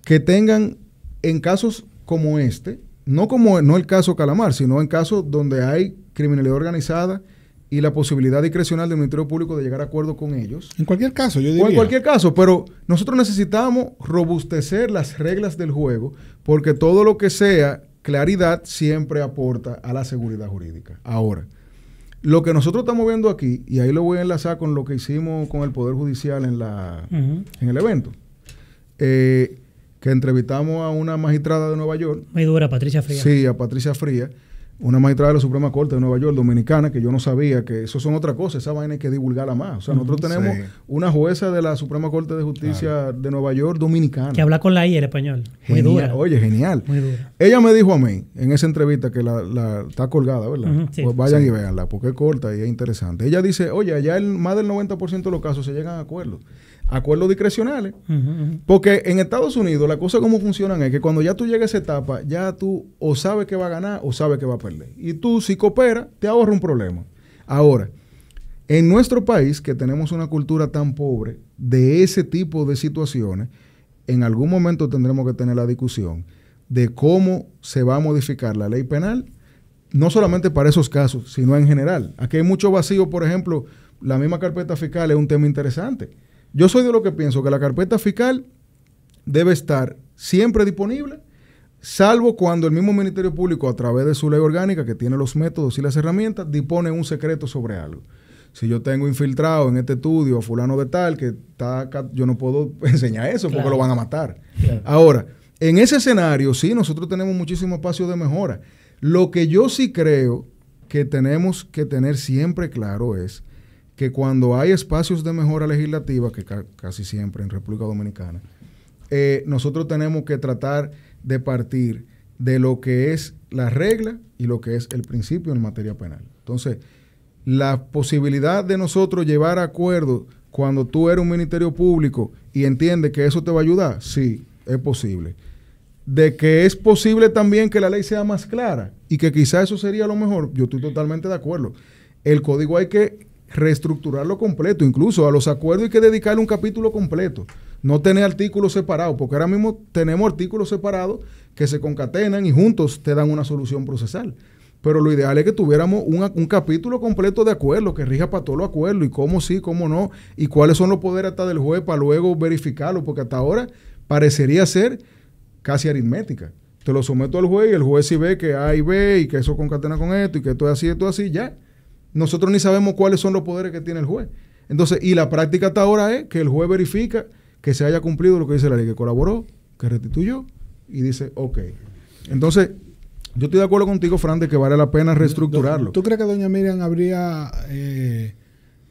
que tengan en casos como este, no el caso Calamar, sino en casos donde hay criminalidad organizada y la posibilidad discrecional del Ministerio Público de llegar a acuerdo con ellos. En cualquier caso, yo diría. O en cualquier caso, pero nosotros necesitamos robustecer las reglas del juego porque todo lo que sea claridad siempre aporta a la seguridad jurídica. Ahora, lo que nosotros estamos viendo aquí, y ahí lo voy a enlazar con lo que hicimos con el Poder Judicial en el evento, que entrevistamos a una magistrada de Nueva York. Muy dura, Patricia Frías. Sí, a Patricia Frías, una magistrada de la Suprema Corte de Nueva York, dominicana, que yo no sabía que eso son otra cosa, esa vaina hay que divulgarla más. O sea, nosotros tenemos una jueza de la Suprema Corte de Justicia de Nueva York, dominicana. Que habla con la I el español. Muy Genial. dura. Oye, genial. Muy dura. Ella me dijo a mí, en esa entrevista, que la está colgada, ¿verdad? Sí, pues vayan y véanla, porque es corta y es interesante. Ella dice, oye, allá más del 90% de los casos se llegan a acuerdos. Acuerdos discrecionales. Porque en Estados Unidos la cosa como funcionan es que cuando ya tú llegas a esa etapa, ya tú o sabes que va a ganar o sabes que va a perder. Y tú, si cooperas, te ahorra un problema. Ahora, en nuestro país, que tenemos una cultura tan pobre de ese tipo de situaciones, en algún momento tendremos que tener la discusión de cómo se va a modificar la ley penal, no solamente para esos casos, sino en general. Aquí hay mucho vacío, por ejemplo, la misma carpeta fiscal es un tema interesante. Yo soy de lo que pienso que la carpeta fiscal debe estar siempre disponible, salvo cuando el mismo Ministerio Público, a través de su ley orgánica, que tiene los métodos y las herramientas, dispone un secreto sobre algo. Si yo tengo infiltrado en este estudio a fulano de tal, que está acá, yo no puedo enseñar eso porque lo van a matar. Ahora, en ese escenario, sí, nosotros tenemos muchísimo espacio de mejora. Lo que yo sí creo que tenemos que tener siempre claro es que cuando hay espacios de mejora legislativa, que casi siempre en República Dominicana, nosotros tenemos que tratar de partir de lo que es la regla y lo que es el principio en materia penal. Entonces, la posibilidad de nosotros llevar a acuerdo cuando tú eres un ministerio público y entiendes que eso te va a ayudar, sí, es posible. De que es posible también que la ley sea más clara y que quizá eso sería lo mejor, yo estoy totalmente de acuerdo. El código hay que reestructurarlo completo, incluso a los acuerdos hay que dedicarle un capítulo completo, no tener artículos separados, porque ahora mismo tenemos artículos separados que se concatenan y juntos te dan una solución procesal. Pero lo ideal es que tuviéramos un capítulo completo de acuerdos que rija para todos los acuerdos y cómo sí, cómo no, y cuáles son los poderes hasta del juez para luego verificarlo, porque hasta ahora parecería ser casi aritmética. Te lo someto al juez y el juez si ve que A y B y que eso concatena con esto y que esto es así, ya. Nosotros ni sabemos cuáles son los poderes que tiene el juez. Entonces, y la práctica hasta ahora es que el juez verifica que se haya cumplido lo que dice la ley, que colaboró, que restituyó y dice, ok. Entonces, yo estoy de acuerdo contigo, Fran, de que vale la pena reestructurarlo. ¿Tú crees que doña Miriam habría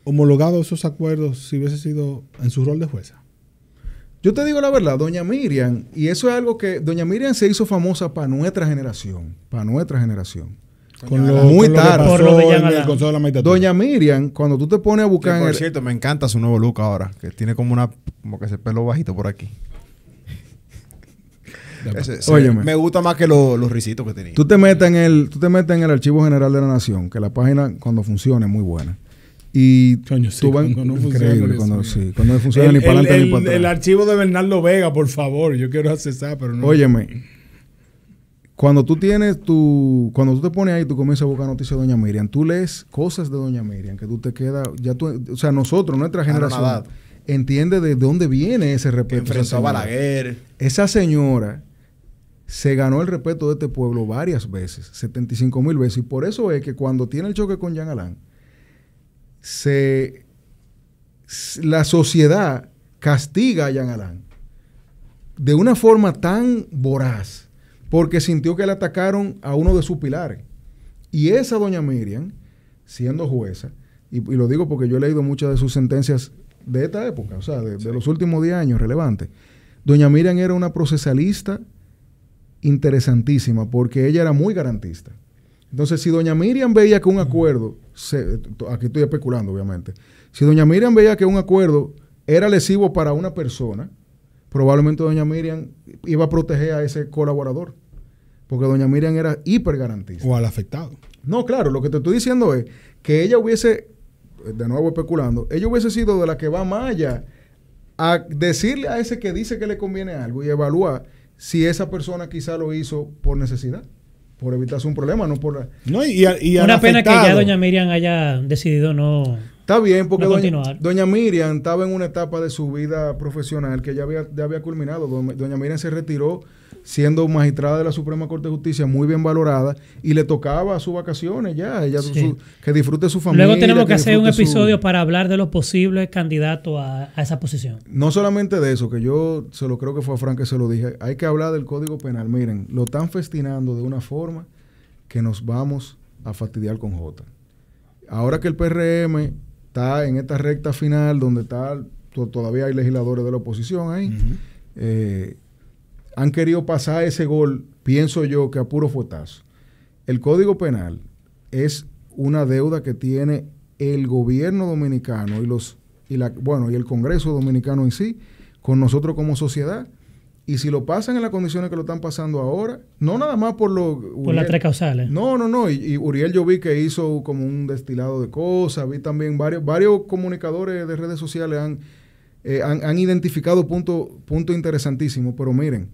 homologado esos acuerdos si hubiese sido en su rol de jueza? Yo te digo la verdad, doña Miriam, y eso es algo que doña Miriam se hizo famosa para nuestra generación, muy tarde. Por lo de en el Consejo de la Magistratura. Doña Miriam, cuando tú te pones a buscar... Por cierto, me encanta su nuevo look ahora, que tiene como que ese pelo bajito por aquí. Óyeme. Me gusta más que los risitos que tenía. Tú te metes en el Archivo General de la Nación, que la página cuando funciona es muy buena. Y Coño, sí, tú vas cuando no increíble funciona cuando no funciona ni para adelante ni para atrás. El archivo de Bernardo Vega, por favor, yo quiero accesar, pero no. Óyeme, cuando tú te pones ahí, tú comienzas a buscar noticias de doña Miriam, tú lees cosas de doña Miriam, que tú te quedas, o sea, nosotros, nuestra generación, entiende de dónde viene ese respeto. Enfrentó a Balaguer. Esa señora se ganó el respeto de este pueblo varias veces, 75,000 veces, y por eso es que cuando tiene el choque con Jean Alain, la sociedad castiga a Jean Alain de una forma tan voraz porque sintió que le atacaron a uno de sus pilares. Y esa doña Miriam, siendo jueza, y lo digo porque yo he leído muchas de sus sentencias de esta época, o sea, de los últimos 10 años relevantes, doña Miriam era una procesalista interesantísima porque ella era muy garantista. Entonces, si doña Miriam veía que un acuerdo, aquí estoy especulando obviamente, si doña Miriam veía que un acuerdo era lesivo para una persona, probablemente doña Miriam iba a proteger a ese colaborador, porque doña Miriam era hiper garantista. O al afectado. No, claro, lo que te estoy diciendo es que ella hubiese, de nuevo especulando, ella hubiese sido de la que va más allá a decirle a ese que dice que le conviene algo y evaluar si esa persona quizá lo hizo por necesidad. por evitarse un problema, no por... No, y una pena que ya doña Miriam haya decidido no... Está bien, porque no doña Miriam estaba en una etapa de su vida profesional que ya había culminado. Doña Miriam se retiró siendo magistrada de la Suprema Corte de Justicia, muy bien valorada, y le tocaba sus vacaciones ya. Ella que disfrute su familia. Luego tenemos que hacer un episodio para hablar de los posibles candidatos a esa posición. No solamente de eso, que yo creo que fue a Frank que se lo dije, hay que hablar del Código Penal. Miren, lo están festinando de una forma que nos vamos a fastidiar con Jota. Ahora que el PRM está en esta recta final donde todavía hay legisladores de la oposición ahí, han querido pasar ese gol, pienso yo, que a puro fuetazo. El Código Penal es una deuda que tiene el gobierno dominicano y el Congreso dominicano en sí con nosotros como sociedad. Y si lo pasan en las condiciones que lo están pasando ahora, no nada más por las tres causales. No. Y Uriel yo vi que hizo como un destilado de cosas. Vi también varios comunicadores de redes sociales han identificado puntos interesantísimos. Pero miren,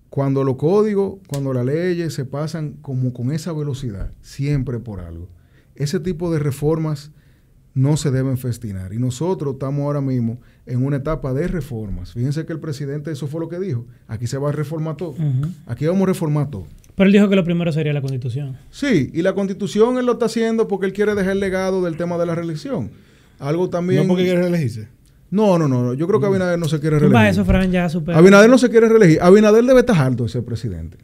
cuando los códigos, cuando las leyes se pasan como con esa velocidad, siempre por algo. Ese tipo de reformas no se deben festinar. Y nosotros estamos ahora mismo en una etapa de reformas. Fíjense que el presidente, eso fue lo que dijo. Aquí se va a reformar todo. Aquí vamos a reformar todo. Pero él dijo que lo primero sería la Constitución. Sí, y la Constitución él lo está haciendo porque él quiere dejar el legado del tema de la reelección. Algo también... ¿No porque quiere reelegirse? No. Yo creo que Abinader no se quiere reelegir. Eso, Fran, ya supera. Abinader no se quiere reelegir. Abinader debe estar harto de ser presidente.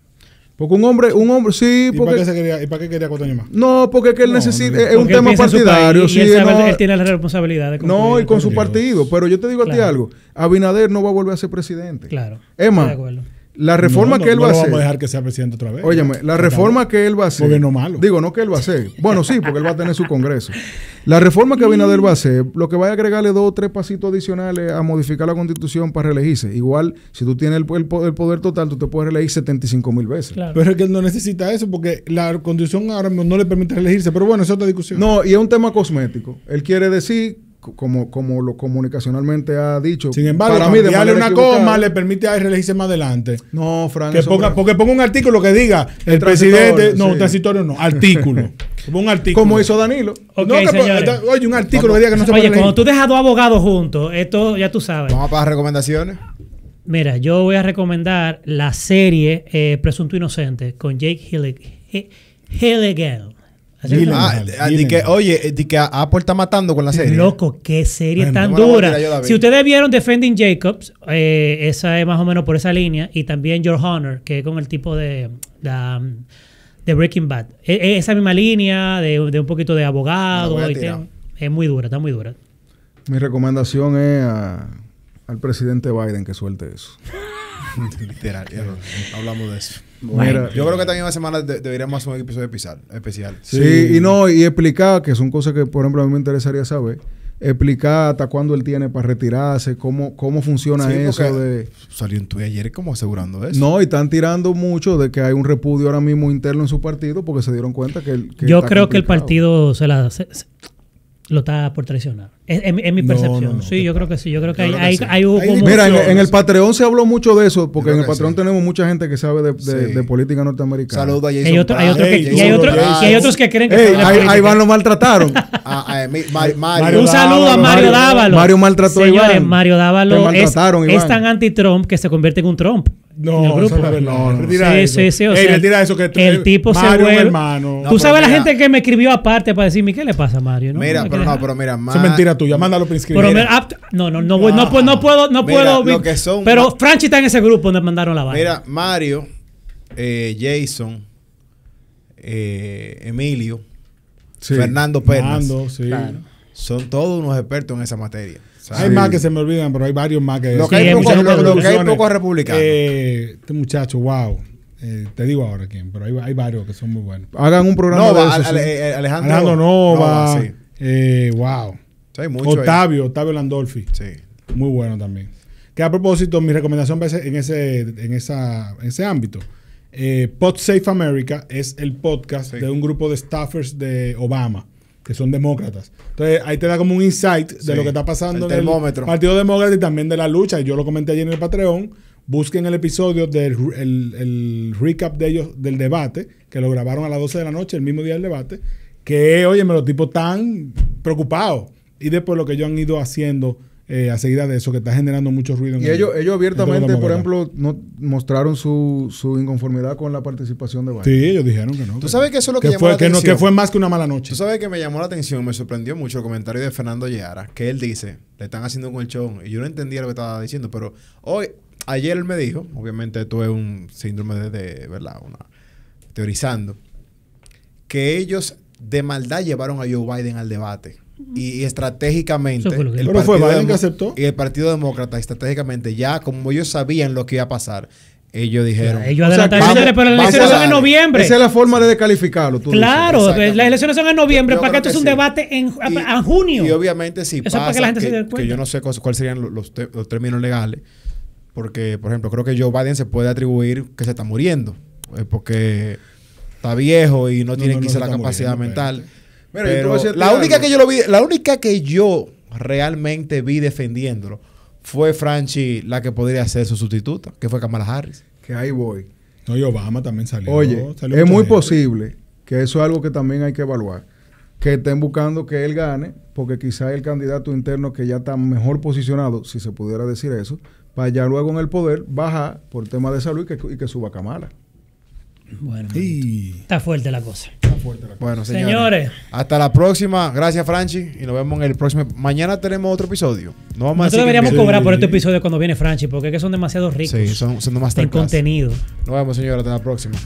Porque un hombre, sí, ¿Y porque... para qué quería 4 años más? No, porque es que él necesita... Es un tema partidario. Sí, él tiene la responsabilidad de cumplir. No, y con su partido. Pero yo te digo a ti algo. Abinader no va a volver a ser presidente. Claro. Es más, la reforma que él va a hacer... No vamos a dejar que sea presidente otra vez. Óyeme, la reforma que él va a hacer... Gobierno malo. Digo, no que él va a hacer. Bueno, sí, porque él va a tener su congreso. La reforma que Abinader va a hacer, lo que va a agregarle 2 o 3 pasitos adicionales a modificar la Constitución para reelegirse. Igual, si tú tienes el poder total, tú te puedes reelegir 75,000 veces. Claro. Pero es que él no necesita eso porque la Constitución ahora mismo no le permite reelegirse. Pero bueno, es otra discusión. No, y es un tema cosmético. Él quiere decir... Como lo comunicacionalmente ha dicho. Sin embargo, para mí, darle una coma le permite a él reelegirse más adelante. No, Frank. Porque ponga un artículo que diga el presidente. No, transitorio no. Artículo. Un artículo. Como hizo Danilo. Okay, oye, un artículo que diga que no se puede reelegir. Cuando tú dejas 2 abogados juntos, esto ya tú sabes. Vamos para recomendaciones. Mira, yo voy a recomendar la serie Presunto Inocente con Jake Gyllenhaal. Oye, que Apple está matando con la serie. Loco, qué serie tan dura. Si ustedes vieron Defending Jacobs, esa es más o menos por esa línea. Y también Your Honor, que es con el tipo de Breaking Bad. Esa misma línea de un poquito de abogado. Es muy dura, está muy dura. Mi recomendación es al presidente Biden que suelte eso. Literal, hablamos de eso. Mira, yo creo que también una semana deberíamos hacer un episodio especial. Sí, y explicar, que son cosas que, por ejemplo, a mí me interesaría saber. Explicar hasta cuándo él tiene para retirarse, cómo funciona eso. Salió un tuit ayer como asegurando eso. No, y están tirando mucho de que hay un repudio ahora mismo interno en su partido porque se dieron cuenta que yo creo que el partido lo está por traicionar. Es mi percepción. Sí, yo creo que sí. Yo creo que hay Mira, en el Patreon se habló mucho de eso, porque en el Patreon tenemos mucha gente que sabe de política norteamericana. Saludos a Jason. Hay otros que creen que a Iván lo maltrataron. Un saludo a Mario Dávalo. Mario maltrató a Iván. Mario Dávalo es tan anti-Trump que se convierte en un Trump. No, eso no es verdad. Sí. O sea, retira eso que el tipo Mario, se vuelve. Hermano. Tú sabes la gente que me escribió aparte para decirme qué le pasa a Mario, ¿no? Mira, pero mira, eso es mentira tuya. Mándalo para inscribir. No puedo. Pero Franchi está en ese grupo donde mandaron la vaina. Mira, Mario, Jason, Emilio, Fernando Pérez. Claro. Son todos unos expertos en esa materia. Hay más que se me olvidan, pero hay varios más que... Lo que hay pocos republicanos. Este muchacho, wow. Te digo ahora quién, pero hay varios que son muy buenos. Hagan un programa de eso. Alejandro Nova. Wow. Hay mucho Octavio Landolfi. Sí. Muy bueno también. Que a propósito, mi recomendación va a ser en ese ámbito. Pod Safe America es el podcast de un grupo de staffers de Obama, que son demócratas. Entonces, ahí te da como un insight de lo que está pasando el en el Partido Demócrata y también de la lucha. Y yo lo comenté ayer en el Patreon. busquen el episodio el recap de ellos del debate, que lo grabaron a las 12 de la noche, el mismo día del debate, que, oye, los tipos están preocupados. Y después lo que ellos han ido haciendo a seguida de eso, que está generando mucho ruido. Y ellos abiertamente, por ejemplo, no mostraron su inconformidad con la participación de Biden. Sí, ellos dijeron que no. Tú sabes que eso es lo que llamó la fue, atención. que fue más que una mala noche. Tú sabes que me llamó la atención, me sorprendió mucho el comentario de Fernando Lleara, que él dice, le están haciendo un colchón, y yo no entendía lo que estaba diciendo, pero ayer él me dijo, obviamente esto es un síndrome de ¿verdad? Teorizando, que ellos de maldad llevaron a Joe Biden al debate. Y estratégicamente pero fue Biden que aceptó. Y el Partido Demócrata estratégicamente, ya como ellos sabían lo que iba a pasar, ellos dijeron, ellos adelantaron, pero las elecciones son en noviembre. Esa es la forma de descalificarlo. Claro, las elecciones son en noviembre, para que esto es un debate en junio. Y obviamente si eso pasa, para que la gente se dé cuenta. que yo no sé cuáles serían los términos legales, porque, por ejemplo, creo que Joe Biden se puede atribuir que se está muriendo, porque está viejo y no tiene quizá la capacidad mental. Pero la única que yo realmente vi defendiéndolo fue Franchi, la que podría ser su sustituta, que fue Kamala Harris. Que ahí voy. No, y Obama también salió. Oye, es muy posible que eso es algo que también hay que evaluar. Que estén buscando que él gane, porque quizá el candidato interno que ya está mejor posicionado, si se pudiera decir eso, para ya luego en el poder bajar por tema de salud y que suba Kamala. Bueno, está fuerte la cosa. Bueno, señores, hasta la próxima. Gracias, Franchi. Y nos vemos en el próximo. Mañana tenemos otro episodio. Nosotros deberíamos cobrar por este episodio cuando viene Franchi, porque es que son demasiado ricos. Sí, son demasiado en contenido. Nos vemos, señores. Hasta la próxima.